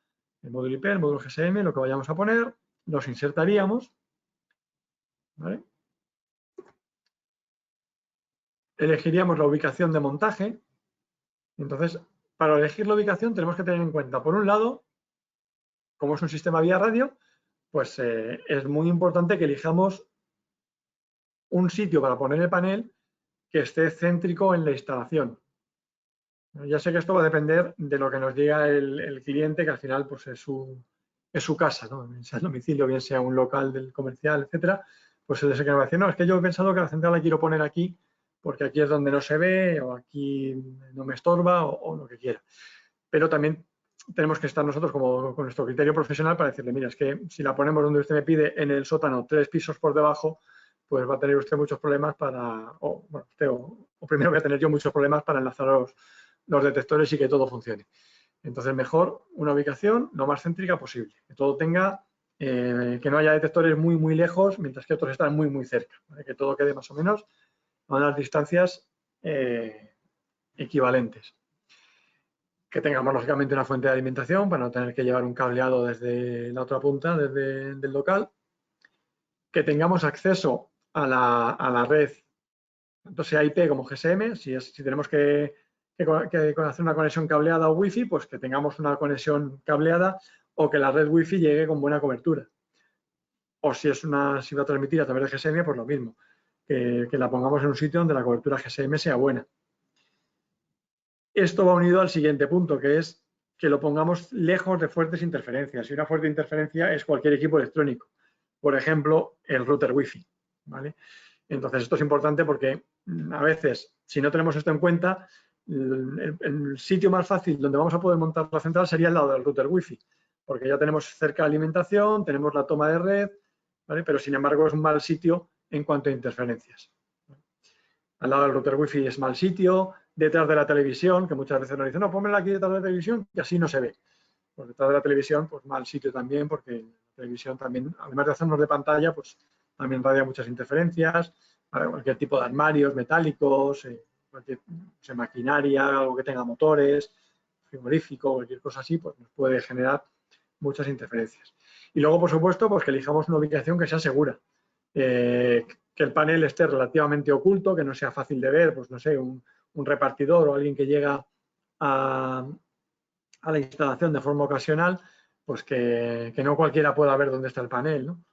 el módulo IP, el módulo GSM, lo que vayamos a poner, los insertaríamos, ¿vale? Elegiríamos la ubicación de montaje. Entonces, para elegir la ubicación tenemos que tener en cuenta, por un lado, como es un sistema vía radio, pues es muy importante que elijamos un sitio para poner el panel que esté céntrico en la instalación. Ya sé que esto va a depender de lo que nos diga el cliente, que al final pues, es su casa, ¿no? Bien sea el domicilio, bien sea un local del comercial, etcétera, pues es ese que me va a decir, no, es que yo he pensado que la central la quiero poner aquí porque aquí es donde no se ve o aquí no me estorba o lo que quiera. Pero también tenemos que estar nosotros con nuestro criterio profesional para decirle, mira, es que si la ponemos donde usted me pide en el sótano 3 pisos por debajo, pues va a tener usted muchos problemas o primero voy a tener yo muchos problemas para enlazar los detectores y que todo funcione. Entonces, mejor una ubicación lo más céntrica posible, que todo tenga, que no haya detectores muy, muy lejos, mientras que otros están muy, muy cerca, ¿vale? Que todo quede más o menos a unas distancias equivalentes. Que tengamos, lógicamente, una fuente de alimentación para no tener que llevar un cableado desde la otra punta, desde el local. Que tengamos acceso a la red, tanto sea IP como GSM, si tenemos que hacer una conexión cableada o Wi-Fi, pues que tengamos una conexión cableada o que la red Wi-Fi llegue con buena cobertura. o si va a transmitir a través de GSM, pues lo mismo, que la pongamos en un sitio donde la cobertura GSM sea buena. Esto va unido al siguiente punto, que es que lo pongamos lejos de fuertes interferencias. Y una fuerte interferencia es cualquier equipo electrónico. Por ejemplo, el router Wi-Fi, ¿vale? Entonces, esto es importante porque a veces, si no tenemos esto en cuenta, el sitio más fácil donde vamos a poder montar la central sería al lado del router Wi-Fi, porque ya tenemos cerca alimentación, tenemos la toma de red, ¿vale? Pero sin embargo es un mal sitio en cuanto a interferencias. Al lado del router Wi-Fi es mal sitio, detrás de la televisión, que muchas veces nos dicen, no, pónmela aquí detrás de la televisión, que así no se ve. Pues detrás de la televisión, pues mal sitio también, porque la televisión también, además de hacernos de pantalla, pues también radia muchas interferencias, cualquier tipo de armarios metálicos, cualquier maquinaria, algo que tenga motores, frigorífico, cualquier cosa así, pues nos puede generar muchas interferencias. Y luego, por supuesto, pues que elijamos una ubicación que sea segura. Que el panel esté relativamente oculto, que no sea fácil de ver, pues no sé, un repartidor o alguien que llega a la instalación de forma ocasional, pues que no cualquiera pueda ver dónde está el panel, ¿no?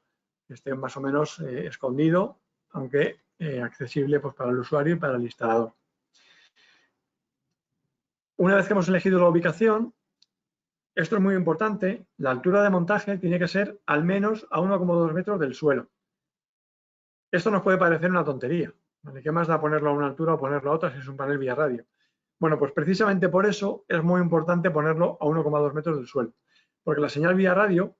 Que esté más o menos escondido, aunque accesible pues, para el usuario y para el instalador. Una vez que hemos elegido la ubicación, esto es muy importante, la altura de montaje tiene que ser al menos a 1,2 metros del suelo. Esto nos puede parecer una tontería, ¿vale? ¿Qué más da ponerlo a una altura o ponerlo a otra si es un panel vía radio? Bueno, pues precisamente por eso es muy importante ponerlo a 1,2 metros del suelo, porque la señal vía radio,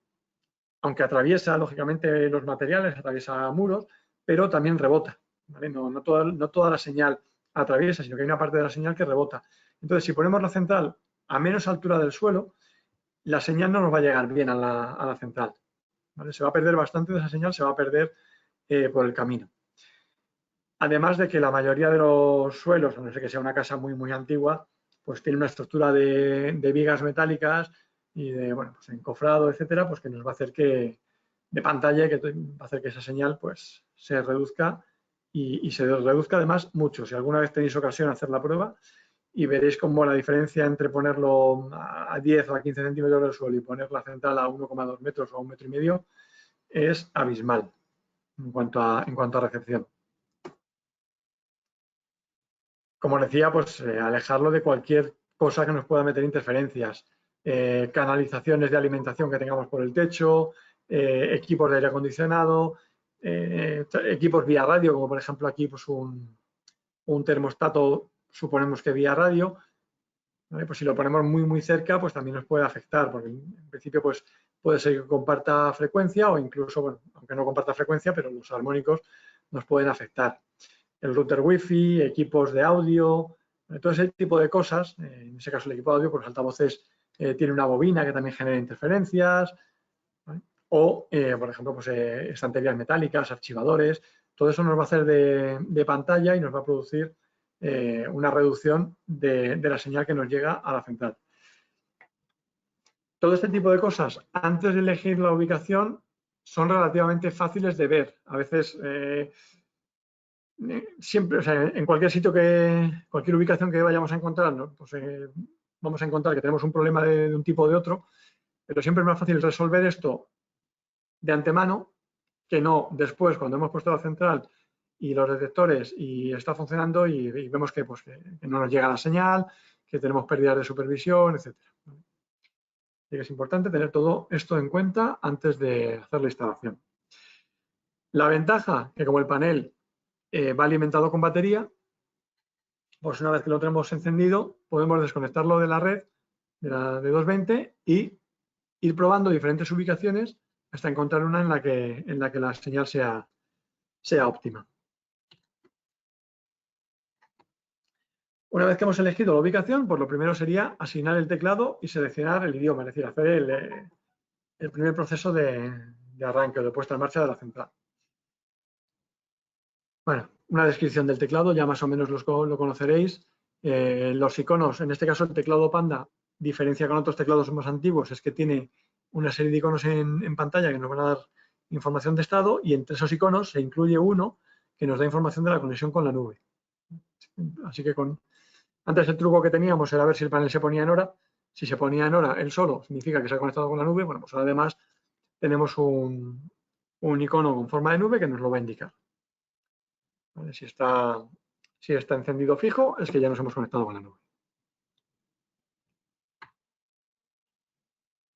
aunque atraviesa lógicamente los materiales, atraviesa muros, pero también rebota, ¿vale? No toda la señal atraviesa, sino que hay una parte de la señal que rebota. Entonces, si ponemos la central a menos altura del suelo, la señal no nos va a llegar bien a la central, ¿vale? Se va a perder bastante de esa señal, se va a perder por el camino. Además de que la mayoría de los suelos, a no ser que sea una casa muy, muy antigua, pues tiene una estructura de vigas metálicas y de, bueno, pues encofrado, etcétera, pues que nos va a hacer que, de pantalla, que va a hacer que esa señal pues se reduzca y se reduzca además mucho. Si alguna vez tenéis ocasión de hacer la prueba y veréis cómo la diferencia entre ponerlo a 10 o a 15 centímetros del suelo y poner la central a 1,2 metros o a 1,5 metros es abismal en cuanto a recepción. Como decía, pues alejarlo de cualquier cosa que nos pueda meter interferencias, canalizaciones de alimentación que tengamos por el techo, equipos de aire acondicionado, equipos vía radio, como por ejemplo aquí pues un termostato, suponemos que vía radio, ¿vale? Pues si lo ponemos muy muy cerca, pues también nos puede afectar, porque en principio pues puede ser que comparta frecuencia o incluso, bueno, aunque no comparta frecuencia, pero los armónicos nos pueden afectar. El router Wi-Fi, equipos de audio, todo ese tipo de cosas. En ese caso el equipo de audio, pues los altavoces tiene una bobina que también genera interferencias, ¿vale? O, por ejemplo, pues, estanterías metálicas, archivadores. Todo eso nos va a hacer de pantalla y nos va a producir una reducción de la señal que nos llega a la central. Todo este tipo de cosas, antes de elegir la ubicación, son relativamente fáciles de ver. A veces siempre, o sea, en cualquier sitio cualquier ubicación que vayamos a encontrar, ¿no? Pues vamos a encontrar que tenemos un problema de un tipo o de otro, pero siempre es más fácil resolver esto de antemano que no después, cuando hemos puesto la central y los detectores y está funcionando y vemos que, pues, que no nos llega la señal, que tenemos pérdidas de supervisión, etcétera. Así que es importante tener todo esto en cuenta antes de hacer la instalación. La ventaja, que como el panel va alimentado con batería, pues una vez que lo tenemos encendido, podemos desconectarlo de la red de 220 y ir probando diferentes ubicaciones hasta encontrar una en la que la señal sea óptima. Una vez que hemos elegido la ubicación, pues lo primero sería asignar el teclado y seleccionar el idioma, es decir, hacer el primer proceso de arranque o de puesta en marcha de la central. Bueno, una descripción del teclado, ya más o menos lo conoceréis. Los iconos, en este caso el teclado Panda, diferencia con otros teclados más antiguos, es que tiene una serie de iconos en pantalla que nos van a dar información de estado y entre esos iconos se incluye uno que nos da información de la conexión con la nube. Así que antes el truco que teníamos era ver si el panel se ponía en hora. Si se ponía en hora él solo, significa que se ha conectado con la nube. Bueno, pues además tenemos un un icono con forma de nube que nos lo va a indicar. ¿Vale? Si está encendido fijo, es que ya nos hemos conectado con la nube.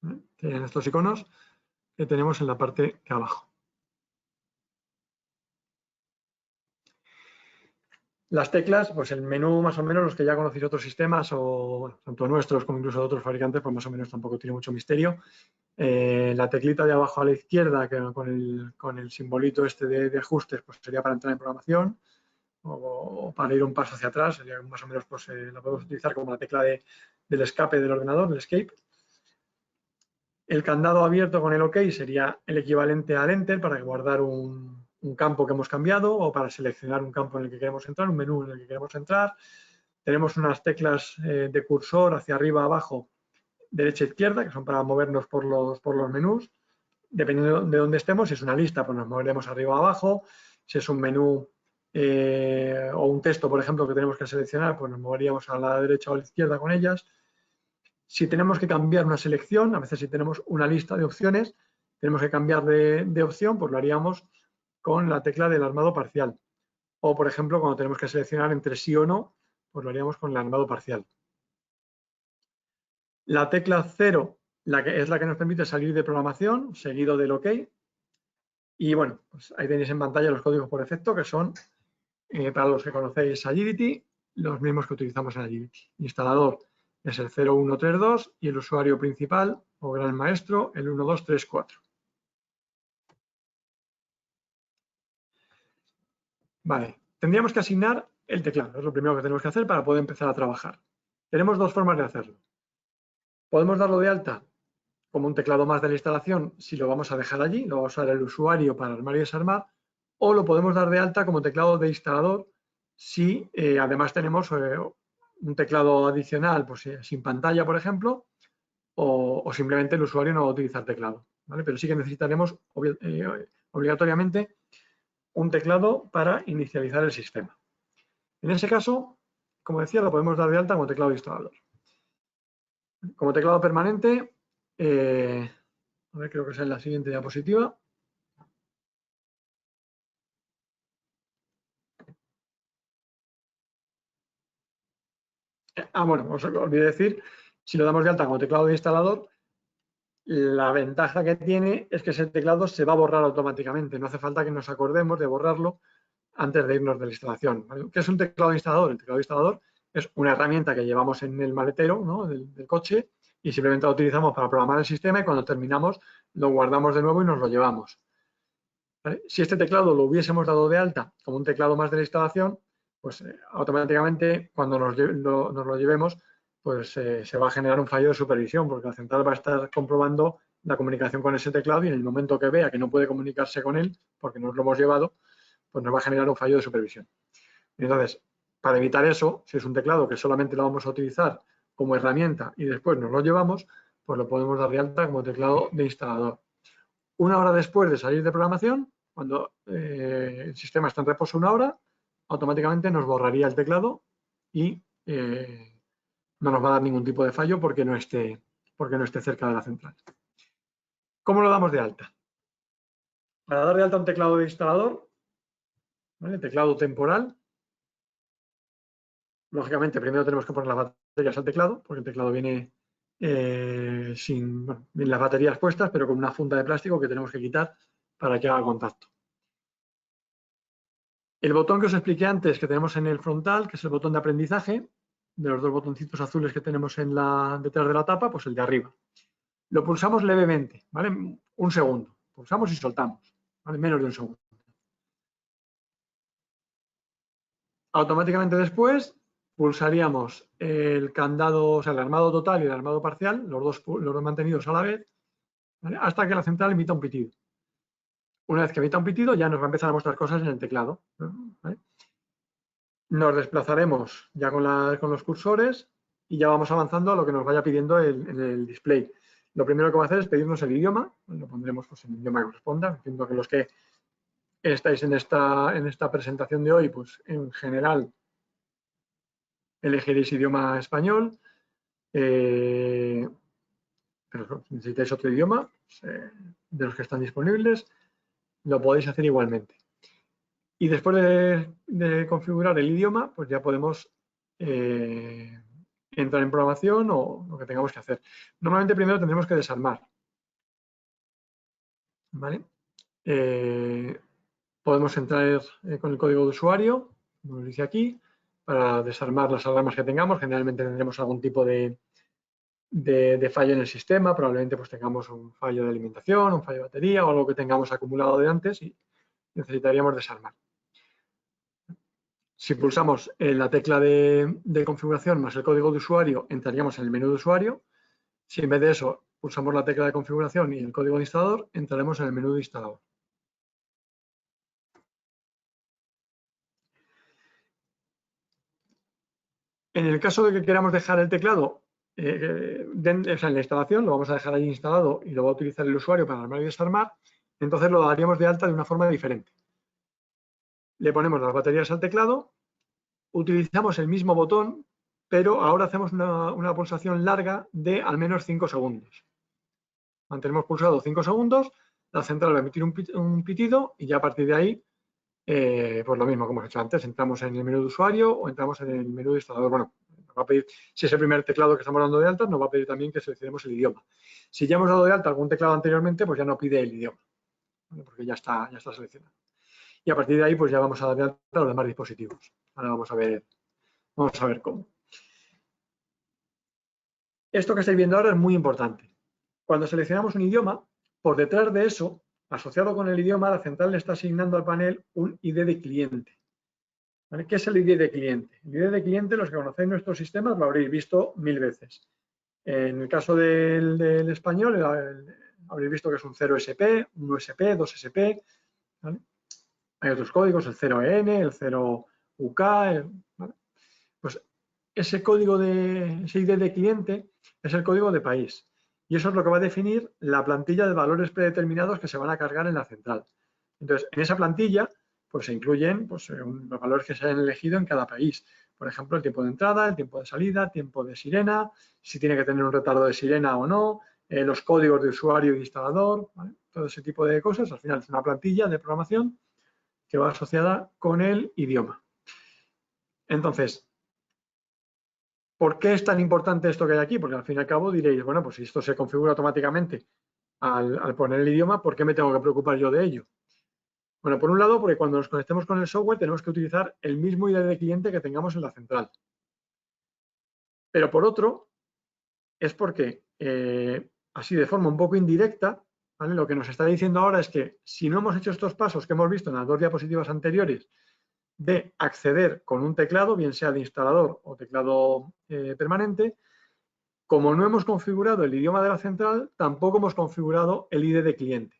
¿Vale? Tienen estos iconos que tenemos en la parte de abajo. Las teclas, pues el menú más o menos, los que ya conocéis de otros sistemas, o tanto nuestros como incluso de otros fabricantes, pues más o menos tampoco tiene mucho misterio. La teclita de abajo a la izquierda, que con el simbolito este de ajustes, pues sería para entrar en programación, o para ir un paso hacia atrás, sería más o menos, pues la podemos utilizar como la tecla del escape del ordenador, del escape. El candado abierto con el OK sería el equivalente al Enter para guardar un campo que hemos cambiado o para seleccionar un campo en el que queremos entrar, un menú en el que queremos entrar. Tenemos unas teclas de cursor hacia arriba, abajo, derecha e izquierda, que son para movernos por los menús. Dependiendo de dónde estemos, si es una lista, pues nos moveremos arriba o abajo. Si es un menú o un texto, por ejemplo, que tenemos que seleccionar, pues nos moveríamos a la derecha o a la izquierda con ellas. Si tenemos que cambiar una selección, a veces si tenemos una lista de opciones, tenemos que cambiar de opción, pues lo haríamos con la tecla del armado parcial. O, por ejemplo, cuando tenemos que seleccionar entre sí o no, pues lo haríamos con el armado parcial. La tecla 0 es la que nos permite salir de programación, seguido del OK. Y bueno, pues ahí tenéis en pantalla los códigos por defecto, que son, para los que conocéis Agility, los mismos que utilizamos en Agility. Instalador es el 0132 y el usuario principal o gran maestro el 1234. Vale, tendríamos que asignar el teclado, es lo primero que tenemos que hacer para poder empezar a trabajar. Tenemos dos formas de hacerlo. Podemos darlo de alta como un teclado más de la instalación si lo vamos a dejar allí, lo va a usar el usuario para armar y desarmar, o lo podemos dar de alta como teclado de instalador si además tenemos un teclado adicional pues, sin pantalla, por ejemplo, o simplemente el usuario no va a utilizar teclado. ¿Vale? Pero sí que necesitaremos obligatoriamente un teclado para inicializar el sistema. En ese caso, como decía, lo podemos dar de alta como teclado de instalador. Como teclado permanente, a ver, creo que es en la siguiente diapositiva. Bueno, os olvidé decir, si lo damos de alta como teclado de instalador, la ventaja que tiene es que ese teclado se va a borrar automáticamente. No hace falta que nos acordemos de borrarlo antes de irnos de la instalación. ¿Vale? ¿Qué es un teclado de instalador? El teclado de instalador es una herramienta que llevamos en el maletero, ¿no? del coche y simplemente la utilizamos para programar el sistema y cuando terminamos lo guardamos de nuevo y nos lo llevamos. ¿Vale? Si este teclado lo hubiésemos dado de alta como un teclado más de la instalación, pues automáticamente cuando nos lo llevemos, pues se va a generar un fallo de supervisión porque la central va a estar comprobando la comunicación con ese teclado y en el momento que vea que no puede comunicarse con él porque nos lo hemos llevado, pues nos va a generar un fallo de supervisión. Entonces, para evitar eso, si es un teclado que solamente lo vamos a utilizar como herramienta y después nos lo llevamos, pues lo podemos dar de alta como teclado de instalador. Una hora después de salir de programación, cuando el sistema está en reposo una hora, automáticamente nos borraría el teclado y no nos va a dar ningún tipo de fallo porque no esté cerca de la central. ¿Cómo lo damos de alta? Para dar de alta un teclado de instalador, ¿vale? Teclado temporal, lógicamente primero tenemos que poner las baterías al teclado, porque el teclado viene sin las baterías puestas, pero con una funda de plástico que tenemos que quitar para que haga contacto. El botón que os expliqué antes que tenemos en el frontal, que es el botón de aprendizaje, de los dos botoncitos azules que tenemos detrás de la tapa, pues el de arriba. Lo pulsamos levemente, ¿vale? Un segundo. Pulsamos y soltamos, ¿vale? Menos de un segundo. Automáticamente después pulsaríamos el candado, o sea, el armado total y el armado parcial, los dos mantenidos a la vez, ¿vale? Hasta que la central emita un pitido. Una vez que emita un pitido ya nos va a empezar a mostrar cosas en el teclado, ¿vale? Nos desplazaremos ya con los cursores y ya vamos avanzando a lo que nos vaya pidiendo el display. Lo primero que va a hacer es pedirnos el idioma, lo pondremos pues, en el idioma que corresponda. Entiendo que los que estáis en esta presentación de hoy, pues en general elegiréis idioma español, pero si necesitáis otro idioma, pues, de los que están disponibles. lo podéis hacer igualmente. Y después de configurar el idioma, pues ya podemos entrar en programación o lo que tengamos que hacer. Normalmente primero tendremos que desarmar. ¿Vale? Podemos entrar con el código de usuario, como os dice aquí, para desarmar las alarmas que tengamos. Generalmente tendremos algún tipo de fallo en el sistema, probablemente pues tengamos un fallo de alimentación, un fallo de batería o algo que tengamos acumulado de antes y necesitaríamos desarmar. Si pulsamos la tecla de configuración más el código de usuario, entraríamos en el menú de usuario. Si en vez de eso pulsamos la tecla de configuración y el código de instalador, entraremos en el menú de instalador. En el caso de que queramos dejar el teclado en la instalación, lo vamos a dejar ahí instalado y lo va a utilizar el usuario para armar y desarmar, entonces lo daríamos de alta de una forma diferente. Le ponemos las baterías al teclado, utilizamos el mismo botón, pero ahora hacemos una pulsación larga de al menos 5 segundos. Mantenemos pulsado 5 segundos, la central va a emitir un pitido y ya a partir de ahí, pues lo mismo como hemos hecho antes, entramos en el menú de usuario o entramos en el menú de instalador. Bueno, nos va a pedir, si es el primer teclado que estamos dando de alta, nos va a pedir también que seleccionemos el idioma. Si ya hemos dado de alta algún teclado anteriormente, pues ya no pide el idioma, ¿vale? Porque ya está seleccionado. Y a partir de ahí, pues ya vamos a dar de alta los demás dispositivos. Ahora vamos a ver cómo. Esto que estáis viendo ahora es muy importante. Cuando seleccionamos un idioma, por detrás de eso, asociado con el idioma, la central le está asignando al panel un ID de cliente. ¿Vale? ¿Qué es el ID de cliente? El ID de cliente, los que conocéis nuestros sistemas, lo habréis visto 1000 veces. En el caso del español, habréis visto que es un 0SP, un USP, 2SP. ¿Vale? Hay otros códigos, el 0EN, el 0UK. ¿Vale? Pues ese código ese ID de cliente es el código de país. Y eso es lo que va a definir la plantilla de valores predeterminados que se van a cargar en la central. Entonces, en esa plantilla pues se incluyen pues, los valores que se han elegido en cada país. Por ejemplo, el tiempo de entrada, el tiempo de salida, tiempo de sirena, si tiene que tener un retardo de sirena o no, los códigos de usuario y instalador, ¿vale? Todo ese tipo de cosas. Al final es una plantilla de programación que va asociada con el idioma. Entonces, ¿por qué es tan importante esto que hay aquí? Porque al fin y al cabo diréis, bueno, pues si esto se configura automáticamente al poner el idioma, ¿por qué me tengo que preocupar yo de ello? Bueno, por un lado, porque cuando nos conectemos con el software tenemos que utilizar el mismo ID de cliente que tengamos en la central. Pero por otro, es porque así de forma un poco indirecta, ¿vale? Lo que nos está diciendo ahora es que si no hemos hecho estos pasos que hemos visto en las dos diapositivas anteriores de acceder con un teclado, bien sea de instalador o teclado permanente, como no hemos configurado el idioma de la central, tampoco hemos configurado el ID de cliente.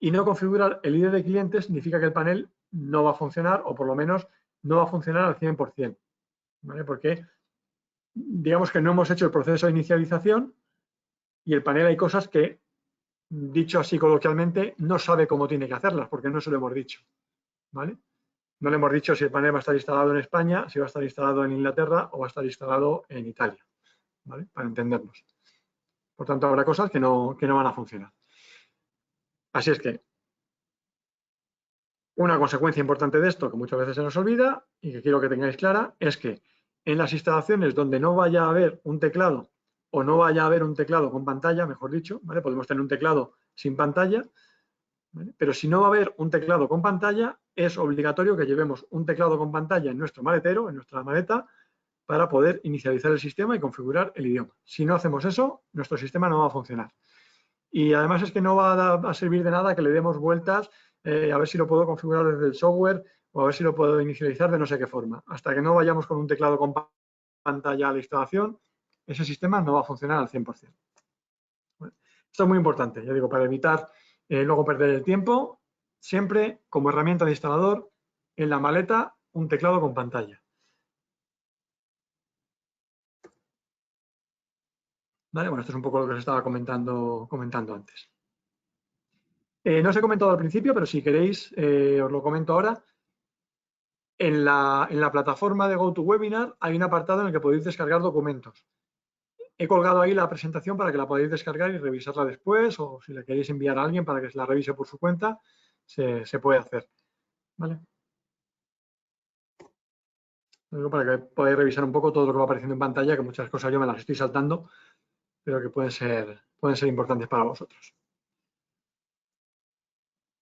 Y no configurar el ID de cliente significa que el panel no va a funcionar o por lo menos no va a funcionar al 100%. ¿Vale? Porque digamos que no hemos hecho el proceso de inicialización y el panel hay cosas que, dicho así coloquialmente, no sabe cómo tiene que hacerlas porque no se lo hemos dicho. ¿Vale? No le hemos dicho si el panel va a estar instalado en España, si va a estar instalado en Inglaterra o va a estar instalado en Italia. ¿Vale? Para entendernos. Por tanto, habrá cosas que no van a funcionar. Así es que una consecuencia importante de esto, que muchas veces se nos olvida y que quiero que tengáis clara, es que en las instalaciones donde no vaya a haber un teclado o no vaya a haber un teclado con pantalla, mejor dicho, ¿vale? Podemos tener un teclado sin pantalla, ¿vale? Pero si no va a haber un teclado con pantalla, es obligatorio que llevemos un teclado con pantalla en nuestro maletero, en nuestra maleta, para poder inicializar el sistema y configurar el idioma. Si no hacemos eso, nuestro sistema no va a funcionar. Y además es que no va a servir de nada que le demos vueltas a ver si lo puedo configurar desde el software o a ver si lo puedo inicializar de no sé qué forma. Hasta que no vayamos con un teclado con pantalla a la instalación, ese sistema no va a funcionar al 100%. Bueno, esto es muy importante, ya digo, para evitar luego perder el tiempo, siempre como herramienta de instalador, en la maleta, un teclado con pantalla. ¿Vale? Bueno, esto es un poco lo que os estaba comentando antes. No os he comentado al principio, pero si queréis, os lo comento ahora. En la plataforma de GoToWebinar hay un apartado en el que podéis descargar documentos. He colgado ahí la presentación para que la podáis descargar y revisarla después, o si la queréis enviar a alguien para que se la revise por su cuenta, se puede hacer. ¿Vale? Para que podáis revisar un poco todo lo que va apareciendo en pantalla, que muchas cosas yo me las estoy saltando, pero que pueden ser importantes para vosotros.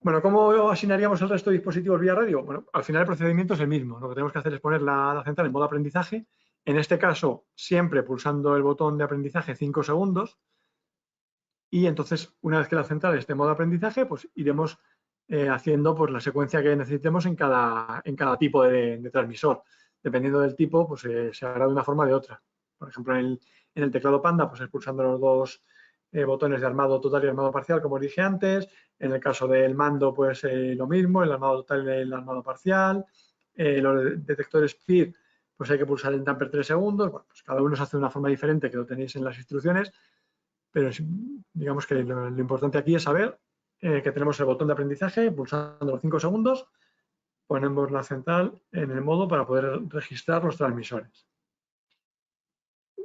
Bueno, ¿cómo asignaríamos el resto de dispositivos vía radio? Bueno, al final el procedimiento es el mismo. Lo que tenemos que hacer es poner la central en modo aprendizaje. En este caso, siempre pulsando el botón de aprendizaje 5 segundos. Y entonces, una vez que la central esté en modo aprendizaje, pues iremos haciendo pues, la secuencia que necesitemos en cada tipo de transmisor. Dependiendo del tipo, pues se hará de una forma o de otra. Por ejemplo, en el teclado Panda, pues es pulsando los dos botones de armado total y armado parcial, como os dije antes. En el caso del mando, pues lo mismo, el armado total y el armado parcial. Los detectores PIR, pues hay que pulsar el damper 3 segundos. Bueno, pues cada uno se hace de una forma diferente, que lo tenéis en las instrucciones. Pero digamos que lo importante aquí es saber que tenemos el botón de aprendizaje, pulsando los 5 segundos, ponemos la central en el modo para poder registrar los transmisores.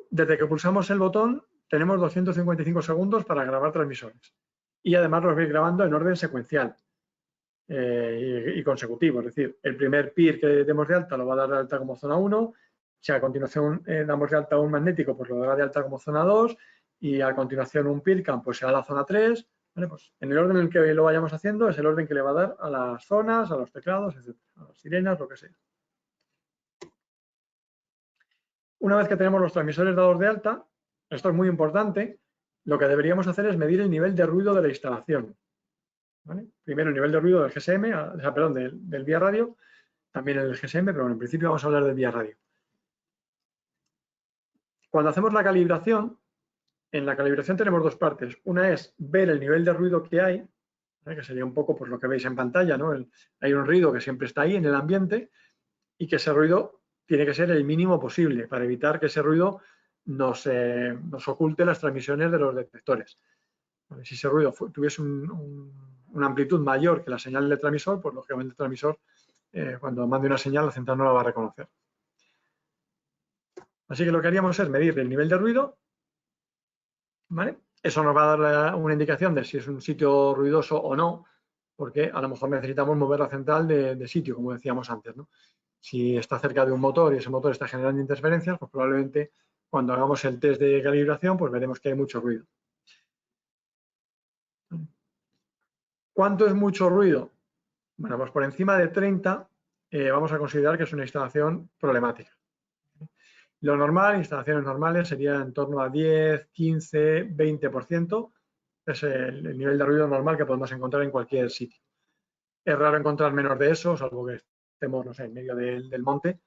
Desde que pulsamos el botón, tenemos 255 segundos para grabar transmisores. Y además los vais grabando en orden secuencial y consecutivo. Es decir, el primer PIR que demos de alta lo va a dar de alta como zona 1. Si a continuación damos de alta un magnético, pues lo dará de alta como zona 2. Y a continuación un PIRCam, pues será la zona 3. ¿Vale? Pues en el orden en el que lo vayamos haciendo es el orden que le va a dar a las zonas, a los teclados, etc. A las sirenas, lo que sea. Una vez que tenemos los transmisores dados de alta, esto es muy importante, lo que deberíamos hacer es medir el nivel de ruido de la instalación. ¿Vale? Primero el nivel de ruido del GSM, perdón, del vía radio, también el GSM, pero bueno, en principio vamos a hablar del vía radio. Cuando hacemos la calibración, en la calibración tenemos dos partes. Una es ver el nivel de ruido que hay, que sería un poco pues, lo que veis en pantalla, ¿no? Hay un ruido que siempre está ahí en el ambiente y que ese ruido tiene que ser el mínimo posible para evitar que ese ruido nos oculte las transmisiones de los detectores. Si ese ruido tuviese una amplitud mayor que la señal del transmisor, pues lógicamente el transmisor, cuando mande una señal, la central no la va a reconocer. Así que lo que haríamos es medir el nivel de ruido, ¿vale? Eso nos va a dar una indicación de si es un sitio ruidoso o no, porque a lo mejor necesitamos mover la central de sitio, como decíamos antes, ¿no? Si está cerca de un motor y ese motor está generando interferencias, pues probablemente cuando hagamos el test de calibración, pues veremos que hay mucho ruido. ¿Cuánto es mucho ruido? Bueno, pues por encima de 30 vamos a considerar que es una instalación problemática. Lo normal, instalaciones normales, sería en torno a 10, 15, 20%. Es el nivel de ruido normal que podemos encontrar en cualquier sitio. Es raro encontrar menos de eso, salvo que estemos, no sé, en medio del monte.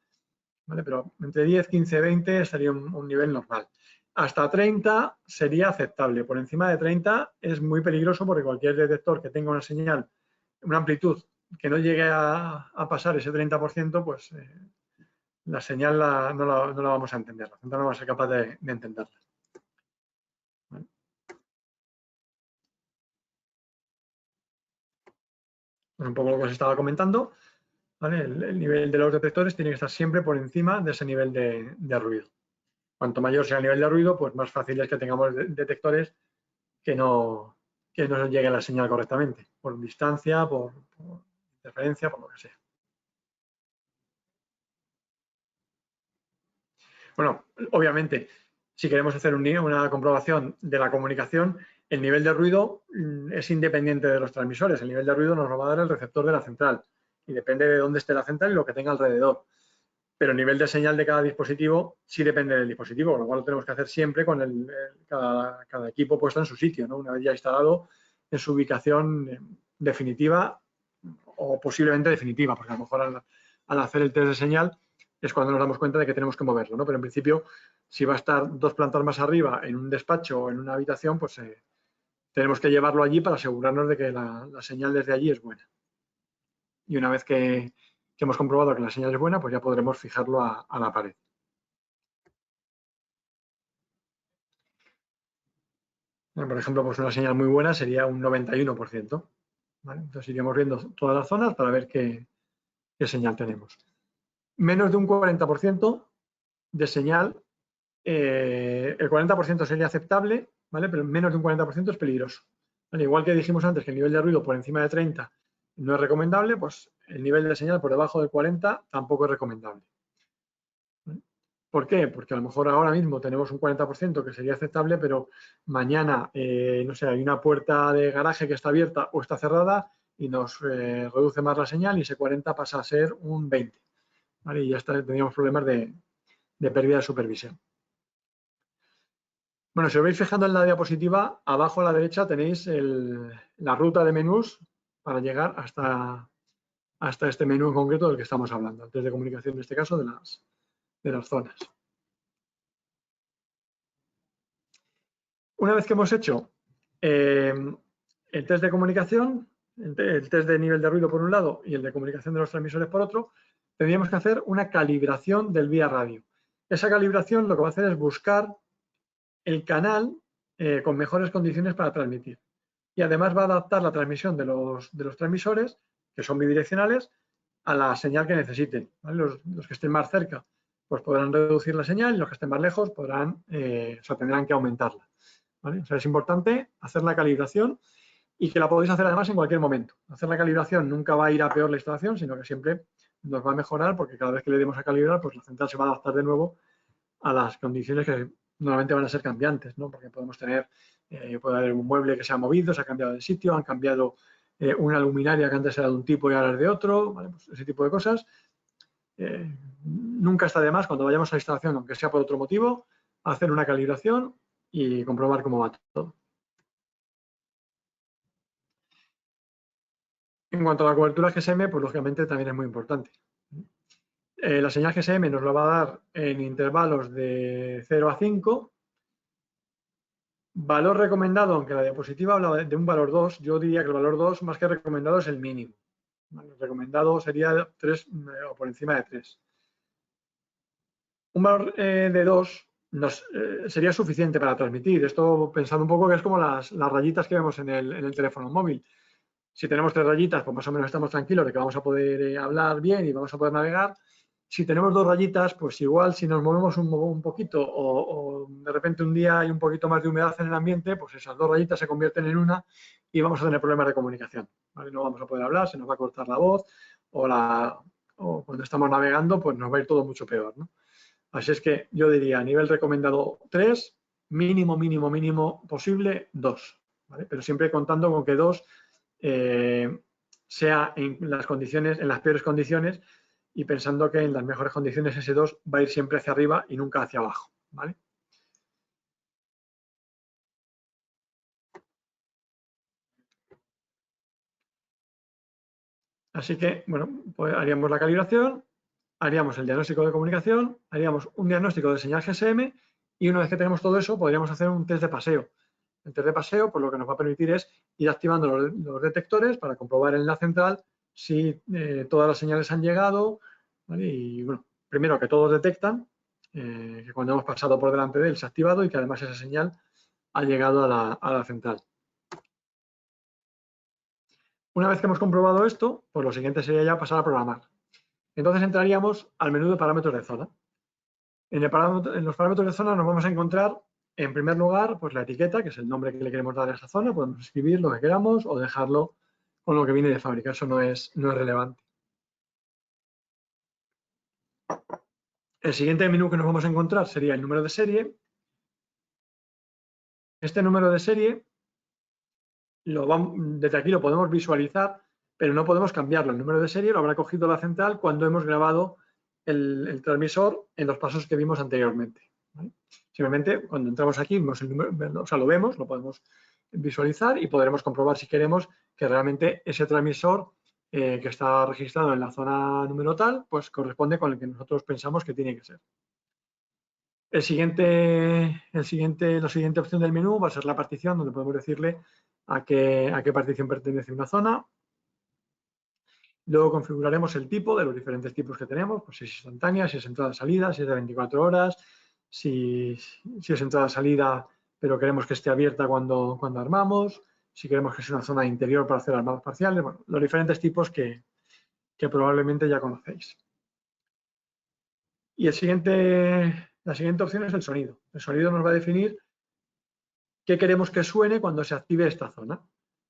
¿Vale? Pero entre 10, 15, 20 sería un nivel normal. Hasta 30 sería aceptable. Por encima de 30 es muy peligroso porque cualquier detector que tenga una señal, una amplitud que no llegue a pasar ese 30%, pues la señal no la vamos a entender. La central no va a ser capaz de entenderla. ¿Vale? Pues un poco lo que os estaba comentando. ¿Vale? El nivel de los detectores tiene que estar siempre por encima de ese nivel de ruido. Cuanto mayor sea el nivel de ruido, pues más fácil es que tengamos detectores que no llegue la señal correctamente, por distancia, por interferencia, por lo que sea. Bueno, obviamente, si queremos hacer una comprobación de la comunicación, el nivel de ruido es independiente de los transmisores. El nivel de ruido nos lo va a dar el receptor de la central y depende de dónde esté la central y lo que tenga alrededor. Pero el nivel de señal de cada dispositivo sí depende del dispositivo, con lo cual lo tenemos que hacer siempre con cada equipo puesto en su sitio, ¿no? Una vez ya instalado en su ubicación definitiva o posiblemente definitiva, porque a lo mejor al hacer el test de señal es cuando nos damos cuenta de que tenemos que moverlo, ¿no? Pero en principio, si va a estar 2 plantas más arriba en un despacho o en una habitación, pues tenemos que llevarlo allí para asegurarnos de que la señal desde allí es buena. Y una vez que hemos comprobado que la señal es buena, pues ya podremos fijarlo a la pared. Por ejemplo, pues una señal muy buena sería un 91%. ¿Vale? Entonces iríamos viendo todas las zonas para ver qué señal tenemos. Menos de un 40% de señal, el 40% sería aceptable, ¿vale? Pero menos de un 40% es peligroso. ¿Vale? Igual que dijimos antes que el nivel de ruido por encima de 30 no es recomendable, pues el nivel de señal por debajo del 40 tampoco es recomendable. ¿Por qué? Porque a lo mejor ahora mismo tenemos un 40% que sería aceptable, pero mañana, no sé, hay una puerta de garaje que está abierta o está cerrada y nos reduce más la señal y ese 40 pasa a ser un 20. ¿Vale? Y ya tendríamos problemas de pérdida de supervisión. Bueno, si os vais fijando en la diapositiva, abajo a la derecha tenéis la ruta de menús para llegar hasta este menú en concreto del que estamos hablando, antes de comunicación, en este caso, de las zonas. Una vez que hemos hecho el test de comunicación, el test de nivel de ruido por un lado y el de comunicación de los transmisores por otro, tendríamos que hacer una calibración del vía radio. Esa calibración lo que va a hacer es buscar el canal con mejores condiciones para transmitir. Y además va a adaptar la transmisión de los transmisores, que son bidireccionales, a la señal que necesiten. ¿Vale? Los que estén más cerca pues podrán reducir la señal y los que estén más lejos tendrán que aumentarla. ¿Vale? O sea, es importante hacer la calibración y que la podéis hacer además en cualquier momento. Hacer la calibración nunca va a ir a peor la instalación, sino que siempre nos va a mejorar porque cada vez que le demos a calibrar, pues la central se va a adaptar de nuevo a las condiciones que normalmente van a ser cambiantes, ¿no? Porque podemos tener, puede haber un mueble que se ha movido, se ha cambiado de sitio, han cambiado una luminaria que antes era de un tipo y ahora es de otro, ¿vale? Pues ese tipo de cosas. Nunca está de más cuando vayamos a la instalación, aunque sea por otro motivo, hacer una calibración y comprobar cómo va todo. En cuanto a la cobertura GSM, pues lógicamente también es muy importante. La señal GSM nos la va a dar en intervalos de 0 a 5. Valor recomendado, aunque la diapositiva habla de un valor 2, yo diría que el valor 2 más que recomendado es el mínimo. El recomendado sería 3 o por encima de 3. Un valor de 2 sería suficiente para transmitir. Esto pensando un poco que es como las rayitas que vemos en el teléfono móvil. Si tenemos 3 rayitas, pues más o menos estamos tranquilos de que vamos a poder hablar bien y vamos a poder navegar. Si tenemos 2 rayitas, pues igual si nos movemos un poquito o de repente un día hay un poquito más de humedad en el ambiente, pues esas 2 rayitas se convierten en una y vamos a tener problemas de comunicación. ¿Vale? No vamos a poder hablar, se nos va a cortar la voz o cuando estamos navegando, pues nos va a ir todo mucho peor, ¿no? Así es que yo diría a nivel recomendado 3, mínimo posible 2. ¿Vale? Pero siempre contando con que 2 sea en las peores condiciones y pensando que en las mejores condiciones ese 2 va a ir siempre hacia arriba y nunca hacia abajo. ¿Vale? Así que, bueno, pues haríamos la calibración, haríamos el diagnóstico de comunicación, haríamos un diagnóstico de señal GSM y una vez que tenemos todo eso, podríamos hacer un test de paseo. El test de paseo, pues lo que nos va a permitir es ir activando los detectores para comprobar en la central si todas las señales han llegado, ¿vale? Y bueno, primero que todos detectan que cuando hemos pasado por delante de él se ha activado y que además esa señal ha llegado a la central. Una vez que hemos comprobado esto, pues lo siguiente sería ya pasar a programar. Entonces entraríamos al menú de parámetros de zona. En los parámetros de zona nos vamos a encontrar, en primer lugar, pues la etiqueta, que es el nombre que le queremos dar a esa zona. Podemos escribir lo que queramos o dejarlo con lo que viene de fábrica. Eso no es relevante. El siguiente menú que nos vamos a encontrar sería el número de serie. Este número de serie, desde aquí lo podemos visualizar, pero no podemos cambiarlo. El número de serie lo habrá cogido la central cuando hemos grabado el transmisor en los pasos que vimos anteriormente. ¿Vale? Simplemente cuando entramos aquí, vemos el número, o sea, lo vemos, lo podemos visualizar y podremos comprobar si queremos que realmente ese transmisor que está registrado en la zona número tal, pues corresponde con el que nosotros pensamos que tiene que ser. La siguiente opción del menú va a ser la partición, donde podemos decirle a qué partición pertenece una zona. Luego configuraremos el tipo de los diferentes tipos que tenemos, pues si es instantánea, si es entrada-salida, si es de 24 horas, si es entrada-salida, pero queremos que esté abierta cuando armamos, si queremos que sea una zona interior para hacer armados parciales, bueno, los diferentes tipos que probablemente ya conocéis. Y la siguiente opción es el sonido. El sonido nos va a definir qué queremos que suene cuando se active esta zona.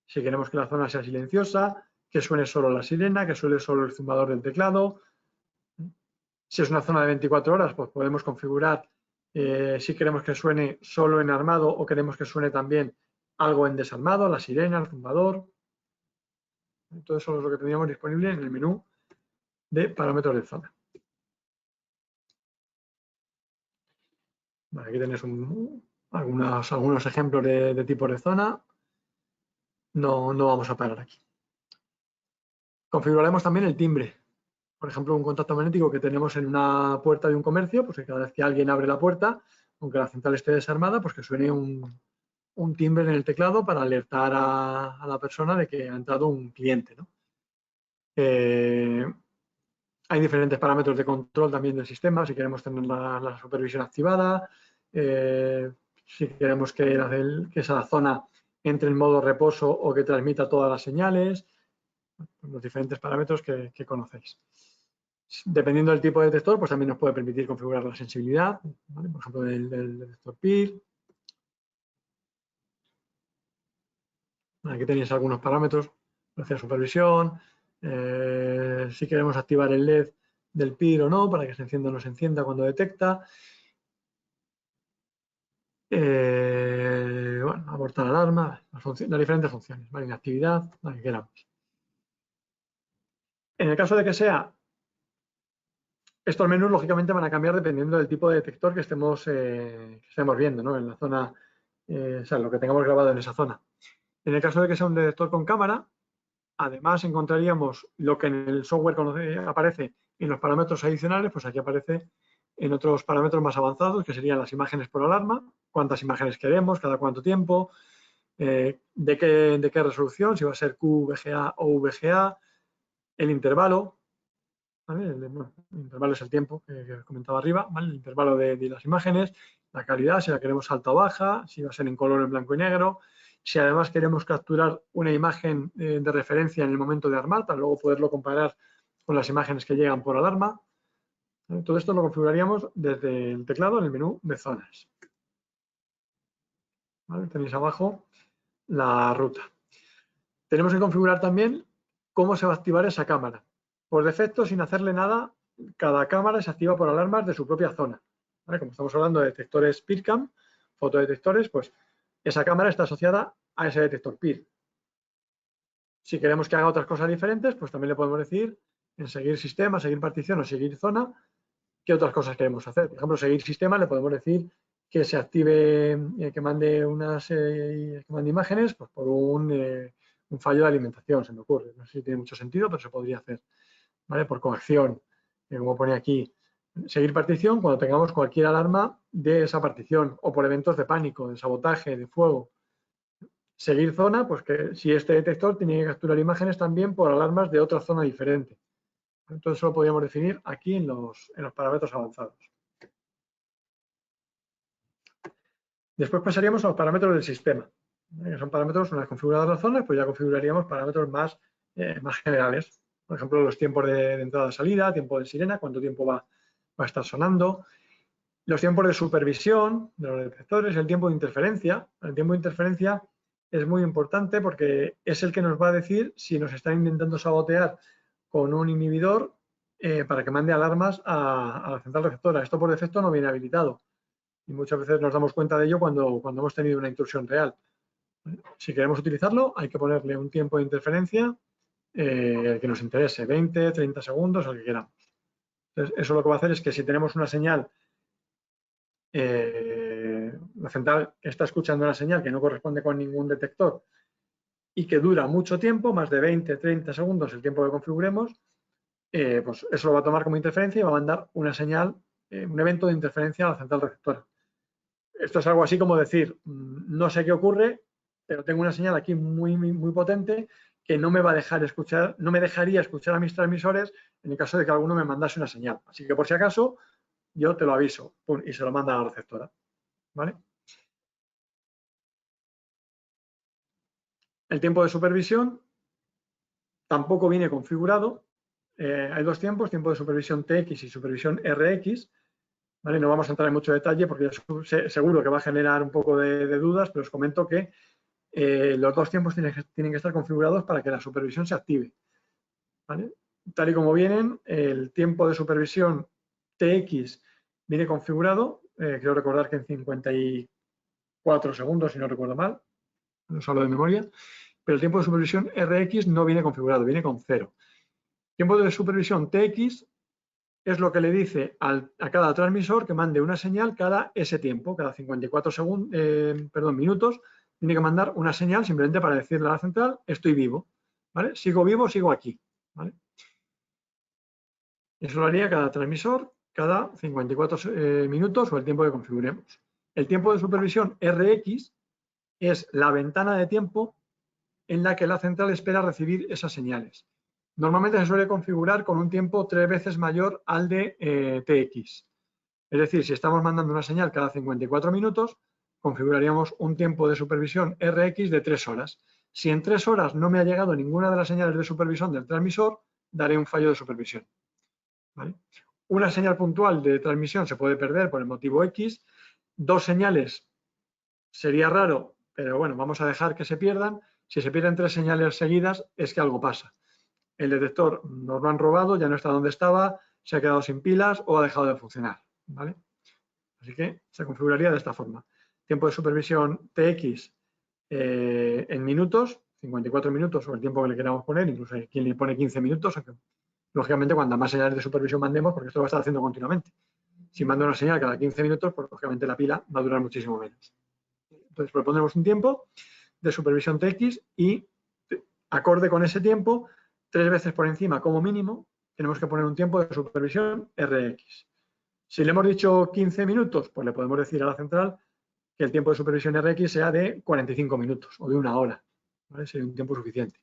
Si queremos que la zona sea silenciosa, que suene solo la sirena, que suene solo el zumbador del teclado. Si es una zona de 24 horas, pues podemos configurar si queremos que suene solo en armado o queremos que suene también algo en desarmado, la sirena, el zumbador. Todo eso es lo que tendríamos disponible en el menú de parámetros de zona. Vale, aquí tenéis algunos ejemplos de tipos de zona. No vamos a parar aquí. Configuraremos también el timbre. Por ejemplo, un contacto magnético que tenemos en una puerta de un comercio, pues que cada vez que alguien abre la puerta, aunque la central esté desarmada, pues que suene un timbre en el teclado para alertar a la persona de que ha entrado un cliente, ¿no? Hay diferentes parámetros de control también del sistema, si queremos tener la supervisión activada, si queremos que esa zona entre en modo reposo o que transmita todas las señales, los diferentes parámetros que conocéis. Dependiendo del tipo de detector, pues también nos puede permitir configurar la sensibilidad, ¿vale? Por ejemplo, del detector PIR. Aquí tenéis algunos parámetros, velocidad de supervisión, si queremos activar el LED del PIR o no, para que se encienda o no se encienda cuando detecta. Bueno, abortar alarma, las diferentes funciones, ¿vale? Inactividad, la que queramos. En el caso de que sea, estos menús lógicamente van a cambiar dependiendo del tipo de detector que estemos viendo, ¿no? En la zona, o sea, lo que tengamos grabado en esa zona. En el caso de que sea un detector con cámara, además encontraríamos lo que en el software aparece en los parámetros adicionales, pues aquí aparece en otros parámetros más avanzados, que serían las imágenes por alarma, cuántas imágenes queremos, cada cuánto tiempo, de qué resolución, si va a ser QVGA o VGA, el intervalo, ¿vale? El intervalo es el tiempo que os comentaba arriba, ¿vale? El intervalo de las imágenes, la calidad, si la queremos alta o baja, si va a ser en color, en blanco y negro, si además queremos capturar una imagen de referencia en el momento de armar, para luego poderlo comparar con las imágenes que llegan por alarma. Todo esto lo configuraríamos desde el teclado en el menú de zonas. ¿Vale? Tenéis abajo la ruta. Tenemos que configurar también cómo se va a activar esa cámara. Por defecto, sin hacerle nada, cada cámara se activa por alarmas de su propia zona. ¿Vale? Como estamos hablando de detectores PIRCam, fotodetectores, pues esa cámara está asociada a ese detector PIR. Si queremos que haga otras cosas diferentes, pues también le podemos decir en seguir sistema, seguir partición o seguir zona, qué otras cosas queremos hacer. Por ejemplo, seguir sistema le podemos decir que se active, que mande imágenes pues por un fallo de alimentación, se me ocurre. No sé si tiene mucho sentido, pero se podría hacer, ¿vale? Por coacción, como pone aquí. Seguir partición cuando tengamos cualquier alarma de esa partición o por eventos de pánico, de sabotaje, de fuego. Seguir zona, pues que si este detector tiene que capturar imágenes también por alarmas de otra zona diferente. Entonces eso lo podríamos definir aquí en los parámetros avanzados. Después pasaríamos a los parámetros del sistema. Que son parámetros, una vez configuradas las zonas, pues ya configuraríamos parámetros más generales. Por ejemplo, los tiempos de entrada-salida, tiempo de sirena, cuánto tiempo va a estar sonando. Los tiempos de supervisión de los detectores, el tiempo de interferencia. El tiempo de interferencia es muy importante porque es el que nos va a decir si nos están intentando sabotear con un inhibidor para que mande alarmas a la central receptora. Esto por defecto no viene habilitado y muchas veces nos damos cuenta de ello cuando hemos tenido una intrusión real. Si queremos utilizarlo, hay que ponerle un tiempo de interferencia que nos interese, 20, 30 segundos, el que queramos. Entonces, eso lo que va a hacer es que si tenemos una señal, la central está escuchando una señal que no corresponde con ningún detector y que dura mucho tiempo, más de 20, 30 segundos, el tiempo que configuremos, pues eso lo va a tomar como interferencia y va a mandar una señal, un evento de interferencia a la central receptora. Esto es algo así como decir, no sé qué ocurre, pero tengo una señal aquí muy, muy, muy potente que no me va a dejar escuchar, no me dejaría escuchar a mis transmisores en el caso de que alguno me mandase una señal. Así que por si acaso, yo te lo aviso, pum, y se lo manda a la receptora. ¿Vale? El tiempo de supervisión tampoco viene configurado. Hay dos tiempos, tiempo de supervisión TX y supervisión RX. ¿Vale? No vamos a entrar en mucho detalle porque seguro que va a generar un poco de dudas, pero os comento que los dos tiempos tienen que estar configurados para que la supervisión se active. ¿vale? Tal y como vienen, el tiempo de supervisión TX viene configurado, creo recordar que en 54 segundos, si no recuerdo mal, no os hablo de memoria, pero el tiempo de supervisión RX no viene configurado, viene con 0. Tiempo de supervisión TX es lo que le dice a cada transmisor que mande una señal cada ese tiempo, cada 54 minutos, tiene que mandar una señal simplemente para decirle a la central, estoy vivo, ¿vale? Sigo vivo, sigo aquí, ¿vale? Eso lo haría cada transmisor cada 54 minutos o el tiempo que configuremos. El tiempo de supervisión RX es la ventana de tiempo en la que la central espera recibir esas señales. Normalmente se suele configurar con un tiempo 3 veces mayor al de TX. Es decir, si estamos mandando una señal cada 54 minutos, configuraríamos un tiempo de supervisión RX de 3 horas. Si en 3 horas no me ha llegado ninguna de las señales de supervisión del transmisor, daré un fallo de supervisión, ¿vale? Una señal puntual de transmisión se puede perder por el motivo X. 2 señales sería raro, pero bueno, vamos a dejar que se pierdan. Si se pierden 3 señales seguidas, es que algo pasa. El detector nos lo han robado, ya no está donde estaba, se ha quedado sin pilas o ha dejado de funcionar, ¿vale? Así que se configuraría de esta forma. Tiempo de supervisión TX en minutos, 54 minutos o el tiempo que le queramos poner, incluso hay quien le pone 15 minutos, aunque lógicamente cuando más señales de supervisión mandemos, porque esto lo va a estar haciendo continuamente. Si mando una señal cada 15 minutos, pues lógicamente la pila va a durar muchísimo menos. Entonces proponemos un tiempo de supervisión TX y acorde con ese tiempo, 3 veces por encima como mínimo, tenemos que poner un tiempo de supervisión RX. Si le hemos dicho 15 minutos, pues le podemos decir a la central que el tiempo de supervisión RX sea de 45 minutos o de 1 hora, ¿vale? Sería un tiempo suficiente.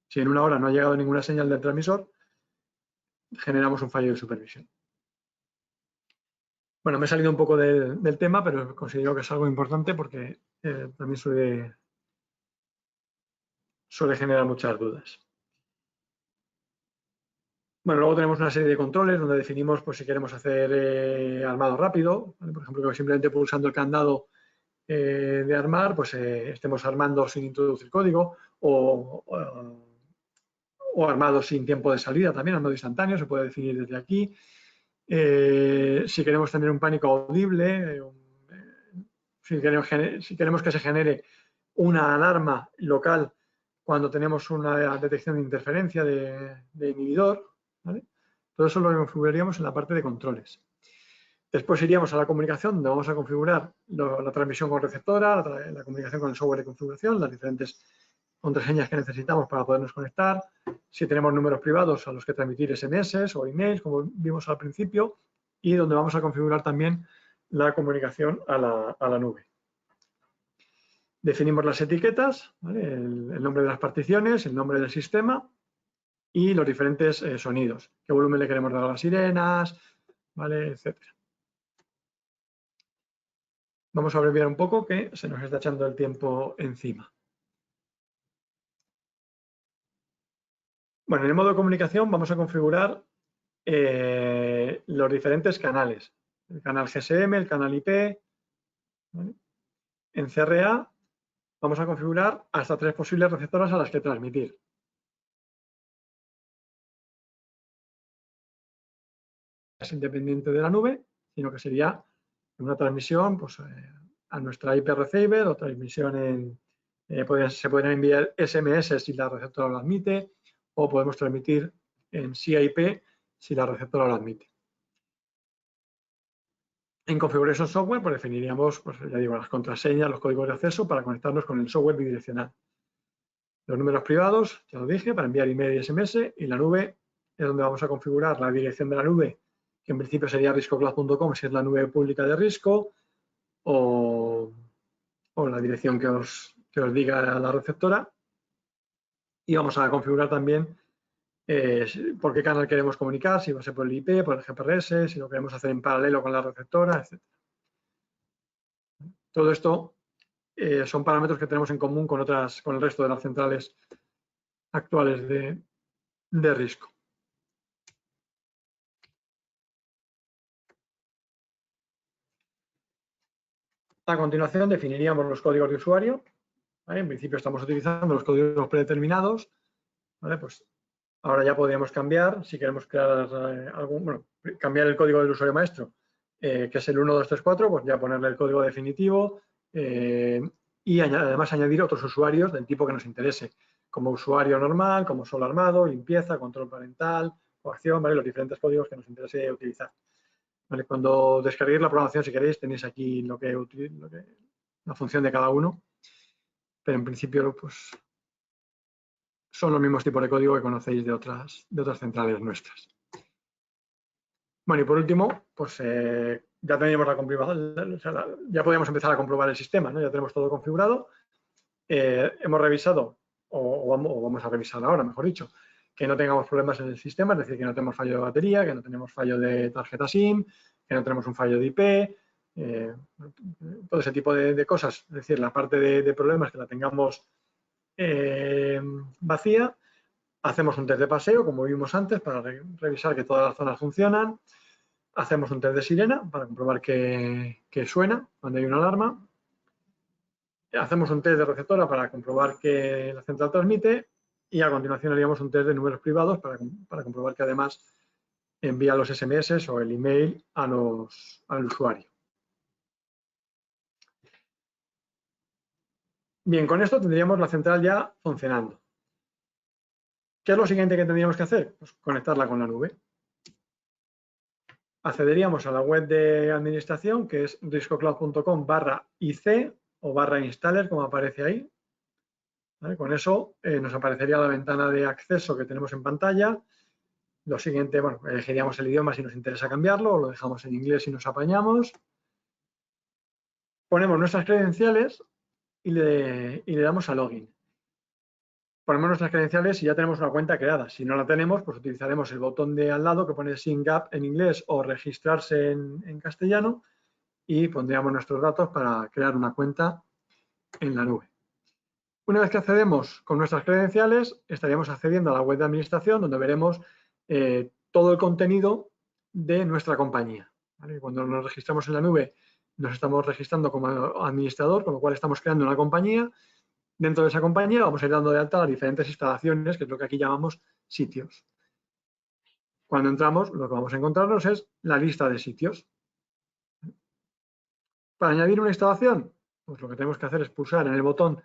Si en 1 hora no ha llegado ninguna señal del transmisor, generamos un fallo de supervisión. Bueno, me he salido un poco del tema, pero considero que es algo importante porque también suele generar muchas dudas. Bueno, luego tenemos una serie de controles donde definimos pues, si queremos hacer armado rápido, ¿vale? Por ejemplo, que simplemente pulsando el candado de armar, pues estemos armando sin introducir código o armado sin tiempo de salida también, armado instantáneo, se puede definir desde aquí. Si queremos tener un pánico audible, si queremos que se genere una alarma local cuando tenemos una detección de interferencia de inhibidor, ¿vale? Todo eso lo configuraríamos en la parte de controles. Después iríamos a la comunicación, donde vamos a configurar la transmisión con receptora, la comunicación con el software de configuración, las diferentes contraseñas que necesitamos para podernos conectar, si tenemos números privados a los que transmitir SMS o emails, como vimos al principio, y donde vamos a configurar también la comunicación a la nube. Definimos las etiquetas, ¿vale? El nombre de las particiones, el nombre del sistema y los diferentes sonidos. Qué volumen le queremos dar a las sirenas, ¿vale? Etcétera. Vamos a abreviar un poco que se nos está echando el tiempo encima. Bueno, en el modo de comunicación vamos a configurar los diferentes canales. El canal GSM, el canal IP. ¿Vale? En CRA vamos a configurar hasta 3 posibles receptoras a las que transmitir. Es independiente de la nube, sino que sería una transmisión pues, a nuestra IP receiver o transmisión se pueden enviar SMS si la receptora lo admite o podemos transmitir en CIP si la receptora lo admite. En Configuration Software pues definiríamos, pues, ya digo, las contraseñas, los códigos de acceso para conectarnos con el software bidireccional. Los números privados, ya lo dije, para enviar email y SMS, y la nube es donde vamos a configurar la dirección de la nube, que en principio sería riscocloud.com si es la nube pública de Risco, o la dirección que os diga la receptora. Y vamos a configurar también por qué canal queremos comunicar, si va a ser por el IP, por el GPRS, si lo queremos hacer en paralelo con la receptora, etc. Todo esto son parámetros que tenemos en común con el resto de las centrales actuales de Risco. A continuación definiríamos los códigos de usuario. ¿Vale? En principio estamos utilizando los códigos predeterminados. ¿Vale? Pues Ahora ya podríamos cambiar, si queremos crear cambiar el código del usuario maestro, que es el 1234, pues ya ponerle el código definitivo y además añadir otros usuarios del tipo que nos interese, como usuario normal, como solo armado, limpieza, control parental, coacción, ¿vale? Los diferentes códigos que nos interese utilizar. ¿Vale? Cuando descarguéis la programación, si queréis, tenéis aquí la función de cada uno, pero en principio pues, son los mismos tipos de código que conocéis de otras centrales nuestras. Bueno, y por último, pues ya teníamos ya podíamos empezar a comprobar el sistema, ¿no? Ya tenemos todo configurado. Hemos revisado, o vamos a revisar ahora, mejor dicho, que no tengamos problemas en el sistema, es decir, que no tenemos fallo de batería, que no tenemos fallo de tarjeta SIM, que no tenemos un fallo de IP, todo ese tipo de cosas. Es decir, la parte de problemas que la tengamos vacía. Hacemos un test de paseo, como vimos antes, para revisar que todas las zonas funcionan. Hacemos un test de sirena para comprobar que suena cuando hay una alarma. Hacemos un test de receptora para comprobar que la central transmite y a continuación haríamos un test de números privados para comprobar que además envía los SMS o el email al usuario. Bien, con esto tendríamos la central ya funcionando. ¿Qué es lo siguiente que tendríamos que hacer? Pues conectarla con la nube. Accederíamos a la web de administración, que es riscocloud.com/ic o /installer, como aparece ahí. ¿Vale? Con eso nos aparecería la ventana de acceso que tenemos en pantalla. Lo siguiente, bueno, elegiríamos el idioma si nos interesa cambiarlo, o lo dejamos en inglés si nos apañamos. Ponemos nuestras credenciales y le damos a login. Ponemos nuestras credenciales y ya tenemos una cuenta creada. Si no la tenemos, pues utilizaremos el botón de al lado que pone Sign Up en inglés o registrarse en castellano y pondríamos nuestros datos para crear una cuenta en la nube. Una vez que accedemos con nuestras credenciales, estaríamos accediendo a la web de administración donde veremos todo el contenido de nuestra compañía. ¿Vale? Cuando nos registramos en la nube, nos estamos registrando como administrador, con lo cual estamos creando una compañía. Dentro de esa compañía vamos a ir dando de alta las diferentes instalaciones, que es lo que aquí llamamos sitios. Cuando entramos, lo que vamos a encontrarnos es la lista de sitios. Para añadir una instalación, pues lo que tenemos que hacer es pulsar en el botón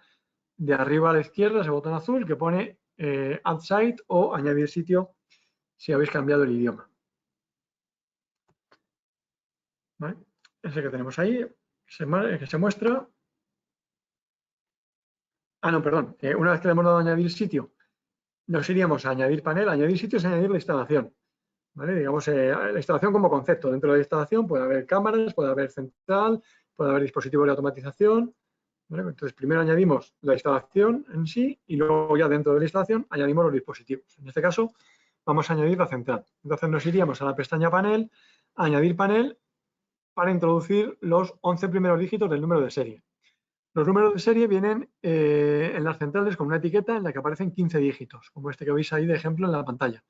de arriba a la izquierda, ese botón azul que pone Add Site o añadir sitio si habéis cambiado el idioma. ¿Vale? Ese que tenemos ahí, que se muestra. Ah, no, perdón. Una vez que le hemos dado a añadir sitio, nos iríamos a añadir panel. Añadir sitio es añadir la instalación. ¿Vale? Digamos, la instalación como concepto. Dentro de la instalación puede haber cámaras, puede haber central, puede haber dispositivos de automatización. ¿Vale? Entonces, primero añadimos la instalación en sí y luego ya dentro de la instalación añadimos los dispositivos. En este caso, vamos a añadir la central. Entonces, nos iríamos a la pestaña panel, añadir panel para introducir los 11 primeros dígitos del número de serie. Los números de serie vienen en las centrales con una etiqueta en la que aparecen 15 dígitos, como este que veis ahí de ejemplo en la pantalla.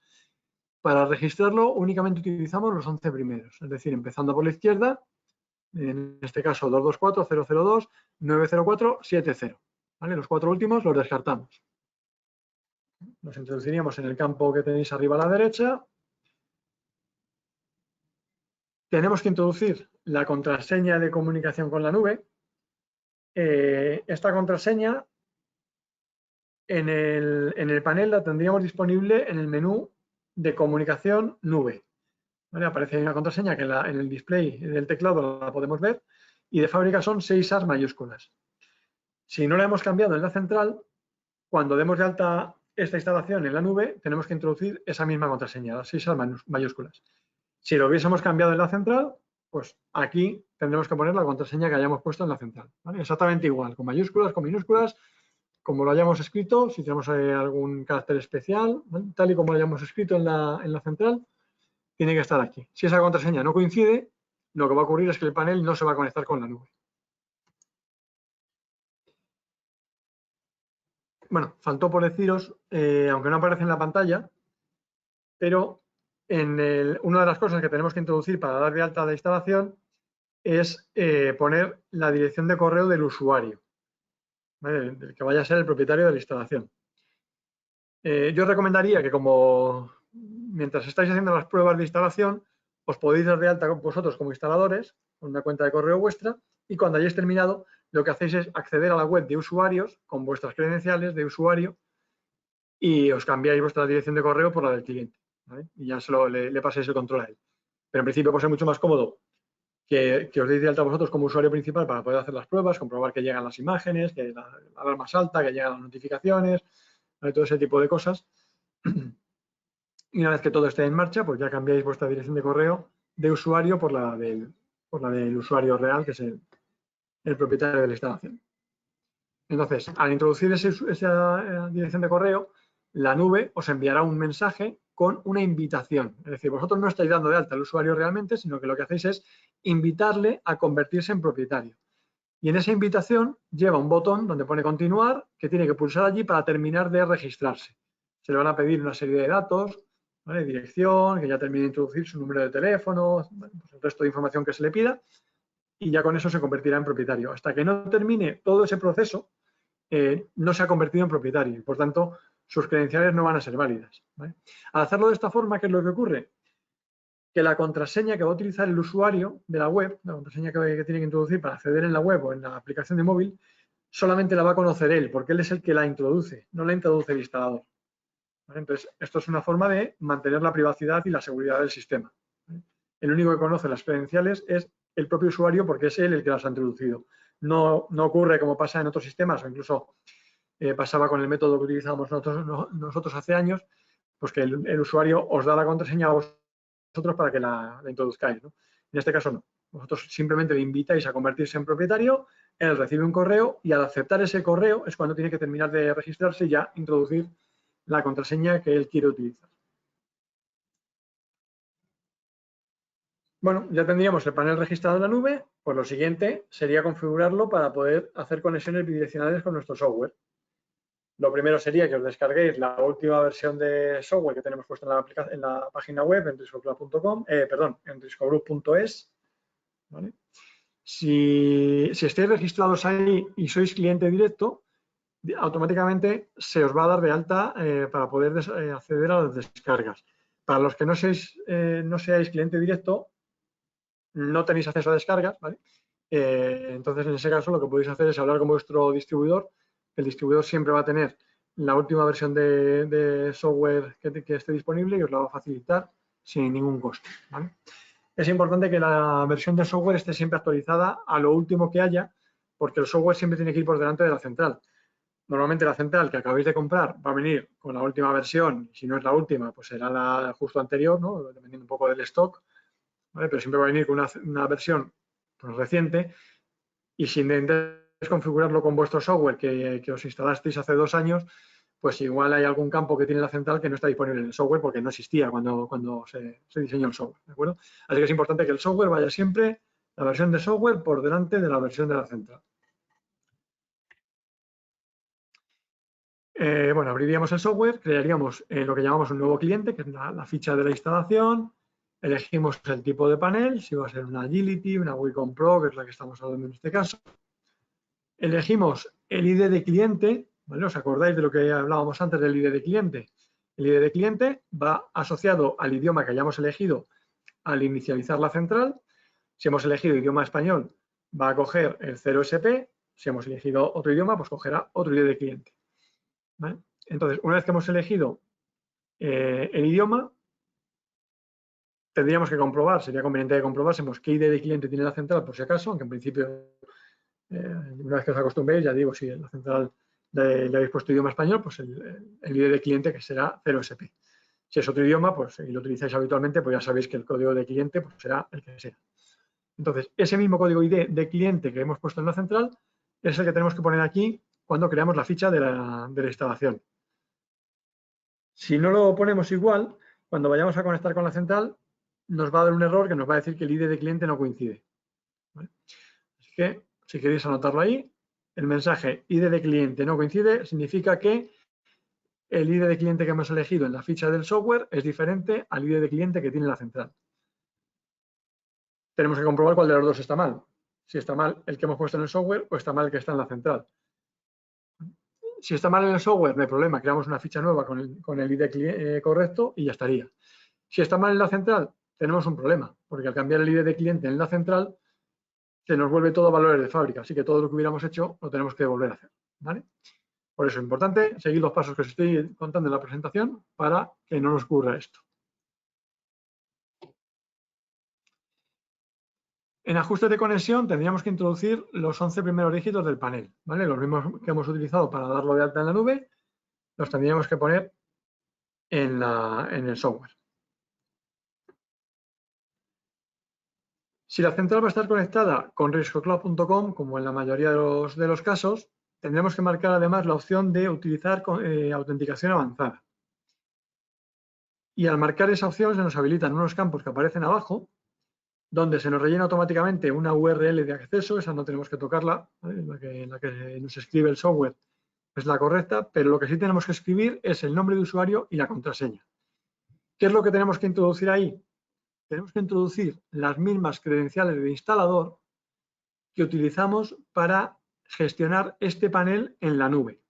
Para registrarlo únicamente utilizamos los 11 primeros, es decir, empezando por la izquierda, en este caso 224, 002, 904, 70. ¿Vale? Los 4 últimos los descartamos. Nos introduciríamos en el campo que tenéis arriba a la derecha. Tenemos que introducir la contraseña de comunicación con la nube. Esta contraseña en el panel la tendríamos disponible en el menú de comunicación nube. ¿Vale? Aparece una contraseña que en el display del teclado la podemos ver y de fábrica son 6 As mayúsculas. Si no la hemos cambiado en la central, cuando demos de alta esta instalación en la nube, tenemos que introducir esa misma contraseña, las 6 As mayúsculas. Si lo hubiésemos cambiado en la central, pues aquí tendremos que poner la contraseña que hayamos puesto en la central. ¿Vale? Exactamente igual, con mayúsculas, con minúsculas, como lo hayamos escrito, si tenemos algún carácter especial, ¿vale? Tal y como lo hayamos escrito en la central, tiene que estar aquí. Si esa contraseña no coincide, lo que va a ocurrir es que el panel no se va a conectar con la nube. Bueno, faltó por deciros, aunque no aparece en la pantalla, pero una de las cosas que tenemos que introducir para dar de alta la instalación es poner la dirección de correo del usuario, ¿vale? Del que vaya a ser el propietario de la instalación. Yo recomendaría que mientras estáis haciendo las pruebas de instalación, os podéis dar de alta vosotros como instaladores, con una cuenta de correo vuestra, y cuando hayáis terminado, lo que hacéis es acceder a la web de usuarios con vuestras credenciales de usuario y os cambiáis vuestra dirección de correo por la del cliente, ¿vale? Y ya le pasáis el control a él. Pero en principio, pues es mucho más cómodo que os deis de alta vosotros como usuario principal para poder hacer las pruebas, comprobar que llegan las imágenes, que la alarma salta, que llegan las notificaciones, ¿vale? Todo ese tipo de cosas. Y una vez que todo esté en marcha, pues ya cambiáis vuestra dirección de correo de usuario por la del usuario real, que es el propietario de la instalación. Entonces, al introducir esa dirección de correo, la nube os enviará un mensaje con una invitación. Es decir, vosotros no estáis dando de alta al usuario realmente, sino que lo que hacéis es invitarle a convertirse en propietario. Y en esa invitación lleva un botón donde pone continuar, que tiene que pulsar allí para terminar de registrarse. Se le van a pedir una serie de datos, ¿vale? Dirección, que ya termine de introducir su número de teléfono, pues el resto de información que se le pida, y ya con eso se convertirá en propietario. Hasta que no termine todo ese proceso, no se ha convertido en propietario y, por tanto, sus credenciales no van a ser válidas, ¿vale? Al hacerlo de esta forma, ¿qué es lo que ocurre? Que la contraseña que va a utilizar el usuario de la web, la contraseña que tiene que introducir para acceder en la web o en la aplicación de móvil, solamente la va a conocer él, porque él es el que la introduce, no la introduce el instalador, ¿vale? Entonces, esto es una forma de mantener la privacidad y la seguridad del sistema, ¿vale? El único que conoce las credenciales es el propio usuario porque es él el que las ha introducido. No ocurre como pasa en otros sistemas o incluso pasaba con el método que utilizábamos nosotros hace años, pues que el usuario os da la contraseña a vosotros para que la introduzcáis, ¿no? En este caso no. Vosotros simplemente le invitáis a convertirse en propietario, él recibe un correo y al aceptar ese correo es cuando tiene que terminar de registrarse y ya introducir la contraseña que él quiere utilizar. Bueno, ya tendríamos el panel registrado en la nube, pues lo siguiente sería configurarlo para poder hacer conexiones bidireccionales con nuestro software. Lo primero sería que os descarguéis la última versión de software que tenemos puesto en la página web, en riscogroup.com, en riscogroup.es, ¿vale? Si estáis registrados ahí y sois cliente directo, automáticamente se os va a dar de alta para poder acceder a las descargas. Para los que no seáis cliente directo, no tenéis acceso a descargas, ¿vale? Entonces, en ese caso, lo que podéis hacer es hablar con vuestro distribuidor. El distribuidor siempre va a tener la última versión de software que esté disponible y os la va a facilitar sin ningún coste, ¿vale? Es importante que la versión de software esté siempre actualizada a lo último que haya, porque el software siempre tiene que ir por delante de la central. Normalmente la central que acabéis de comprar va a venir con la última versión, si no es la última, pues será la justo anterior, ¿no? Dependiendo un poco del stock, ¿vale? Pero siempre va a venir con una versión pues, reciente y si intentáis configurarlo con vuestro software que os instalasteis hace 2 años, pues igual hay algún campo que tiene la central que no está disponible en el software porque no existía cuando se diseñó el software, ¿de acuerdo? Así que es importante que el software vaya siempre, la versión de software, por delante de la versión de la central. Bueno, abriríamos el software, crearíamos lo que llamamos un nuevo cliente, que es la ficha de la instalación, elegimos el tipo de panel, si va a ser una Agility, una Wacom Pro, que es la que estamos hablando en este caso. Elegimos el ID de cliente, ¿vale? ¿Os acordáis de lo que hablábamos antes del ID de cliente? El ID de cliente va asociado al idioma que hayamos elegido al inicializar la central. Si hemos elegido idioma español, va a coger el 0SP. Si hemos elegido otro idioma, pues cogerá otro ID de cliente, ¿vale? Entonces, una vez que hemos elegido el idioma, tendríamos que comprobar, sería conveniente que comprobásemos qué ID de cliente tiene la central, por si acaso, aunque en principio, una vez que os acostumbréis, ya digo, si la central le habéis puesto idioma español, pues el ID de cliente que será 0SP. Si es otro idioma, pues y lo utilizáis habitualmente, pues ya sabéis que el código de cliente pues, será el que sea. Entonces, ese mismo código ID de cliente que hemos puesto en la central es el que tenemos que poner aquí cuando creamos la ficha de la instalación. Si no lo ponemos igual, cuando vayamos a conectar con la central, nos va a dar un error que nos va a decir que el ID de cliente no coincide, ¿vale? Así que, si queréis anotarlo ahí, el mensaje ID de cliente no coincide significa que el ID de cliente que hemos elegido en la ficha del software es diferente al ID de cliente que tiene la central. Tenemos que comprobar cuál de los dos está mal. Si está mal el que hemos puesto en el software o está mal el que está en la central. Si está mal en el software, no hay problema, creamos una ficha nueva con el ID correcto y ya estaría. Si está mal en la central, tenemos un problema, porque al cambiar el ID de cliente en la central, se nos vuelve todo valores de fábrica, así que todo lo que hubiéramos hecho lo tenemos que volver a hacer, ¿vale? Por eso es importante seguir los pasos que os estoy contando en la presentación para que no nos ocurra esto. En ajustes de conexión tendríamos que introducir los 11 primeros dígitos del panel, ¿vale? Los mismos que hemos utilizado para darlo de alta en la nube, los tendríamos que poner en el software. Si la central va a estar conectada con riscocloud.com, como en la mayoría de los casos, tendremos que marcar además la opción de utilizar autenticación avanzada. Y al marcar esa opción se nos habilitan unos campos que aparecen abajo, donde se nos rellena automáticamente una URL de acceso, esa no tenemos que tocarla, ¿vale? la que nos escribe el software es la correcta, pero lo que sí tenemos que escribir es el nombre de usuario y la contraseña. ¿Qué es lo que tenemos que introducir ahí? Tenemos que introducir las mismas credenciales de instalador que utilizamos para gestionar este panel en la nube.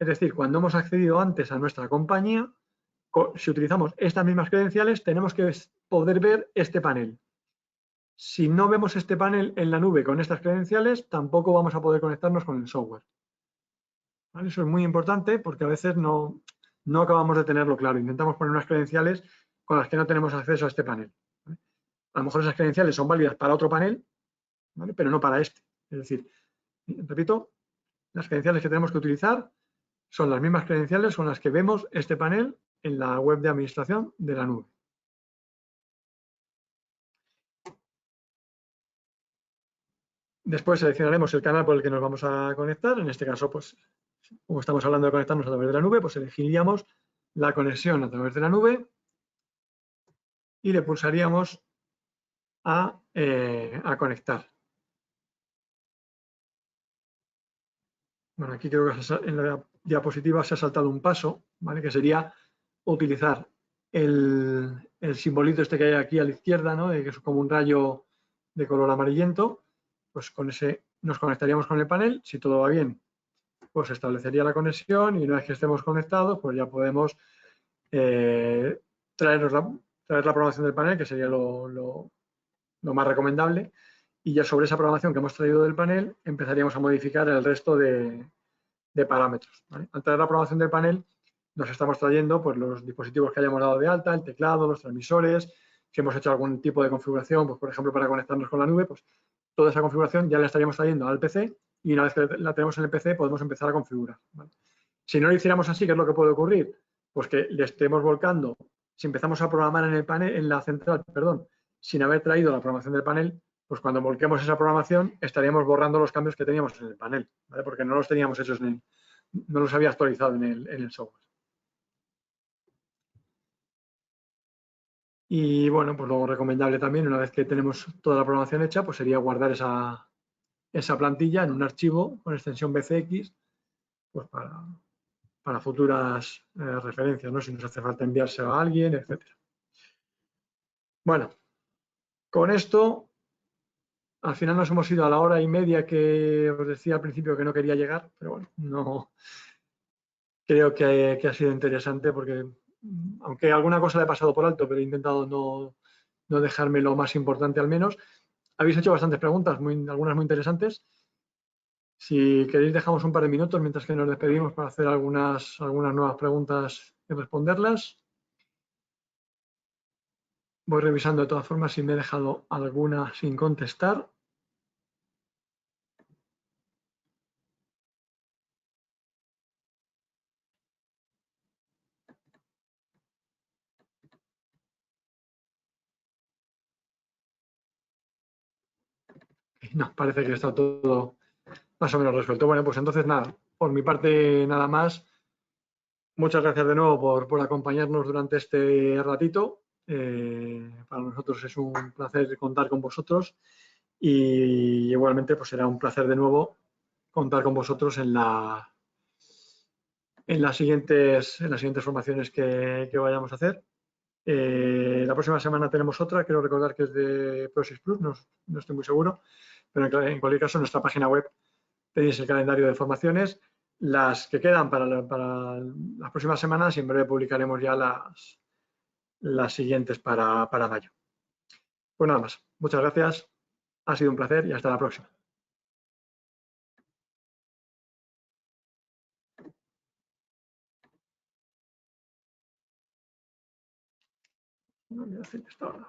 Es decir, cuando hemos accedido antes a nuestra compañía, si utilizamos estas mismas credenciales, tenemos que poder ver este panel. Si no vemos este panel en la nube con estas credenciales, tampoco vamos a poder conectarnos con el software. ¿Vale? Eso es muy importante porque a veces no acabamos de tenerlo claro. Intentamos poner unas credenciales con las que no tenemos acceso a este panel, ¿vale? A lo mejor esas credenciales son válidas para otro panel, ¿vale? Pero no para este. Es decir, repito, las credenciales que tenemos que utilizar son las mismas credenciales con las que vemos este panel en la web de administración de la nube. Después seleccionaremos el canal por el que nos vamos a conectar. En este caso, pues, como estamos hablando de conectarnos a través de la nube, pues elegiríamos la conexión a través de la nube y le pulsaríamos a conectar. Bueno, aquí creo que en la diapositiva se ha saltado un paso, ¿vale? Que sería utilizar el simbolito este que hay aquí a la izquierda, ¿no? Que es como un rayo de color amarillento. Pues con ese nos conectaríamos con el panel. Si todo va bien, pues establecería la conexión y una vez que estemos conectados, pues ya podemos traer la programación del panel, que sería lo más recomendable, y ya sobre esa programación que hemos traído del panel empezaríamos a modificar el resto de parámetros, ¿vale? Al traer la programación del panel nos estamos trayendo pues, los dispositivos que hayamos dado de alta, el teclado, los transmisores, si hemos hecho algún tipo de configuración, pues por ejemplo para conectarnos con la nube, pues toda esa configuración ya la estaríamos trayendo al PC y una vez que la tenemos en el PC podemos empezar a configurar, ¿vale? Si no lo hiciéramos así, ¿qué es lo que puede ocurrir? Pues que le estemos volcando, si empezamos a programar en el panel, en la central, perdón, sin haber traído la programación del panel, pues cuando volquemos esa programación estaríamos borrando los cambios que teníamos en el panel, ¿vale? Porque no los teníamos hechos no los había actualizado en el software. Y bueno, pues lo recomendable también, una vez que tenemos toda la programación hecha, pues sería guardar esa plantilla en un archivo con extensión BCX, pues para futuras referencias, ¿no? Si nos hace falta enviárselo a alguien, etc. Bueno, con esto, al final nos hemos ido a la hora y media que os decía al principio que no quería llegar, pero bueno, no creo que ha sido interesante porque, aunque alguna cosa le he pasado por alto, pero he intentado no dejarme lo más importante al menos. Habéis hecho bastantes preguntas, algunas muy interesantes. Si queréis dejamos un par de minutos mientras que nos despedimos para hacer algunas nuevas preguntas y responderlas. Voy revisando de todas formas si me he dejado alguna sin contestar. No, parece que está todo más o menos resuelto. Bueno, pues entonces nada, por mi parte nada más. Muchas gracias de nuevo por acompañarnos durante este ratito. Para nosotros es un placer contar con vosotros y igualmente pues será un placer de nuevo contar con vosotros en las siguientes formaciones que vayamos a hacer. La próxima semana tenemos otra, quiero recordar que es de ProSys Plus, no estoy muy seguro, pero en cualquier caso en nuestra página web tenéis el calendario de formaciones. las que quedan para las próximas semanas y en breve publicaremos ya las siguientes para mayo. Pues nada más. Muchas gracias. Ha sido un placer y hasta la próxima. No voy a hacer esto ahora.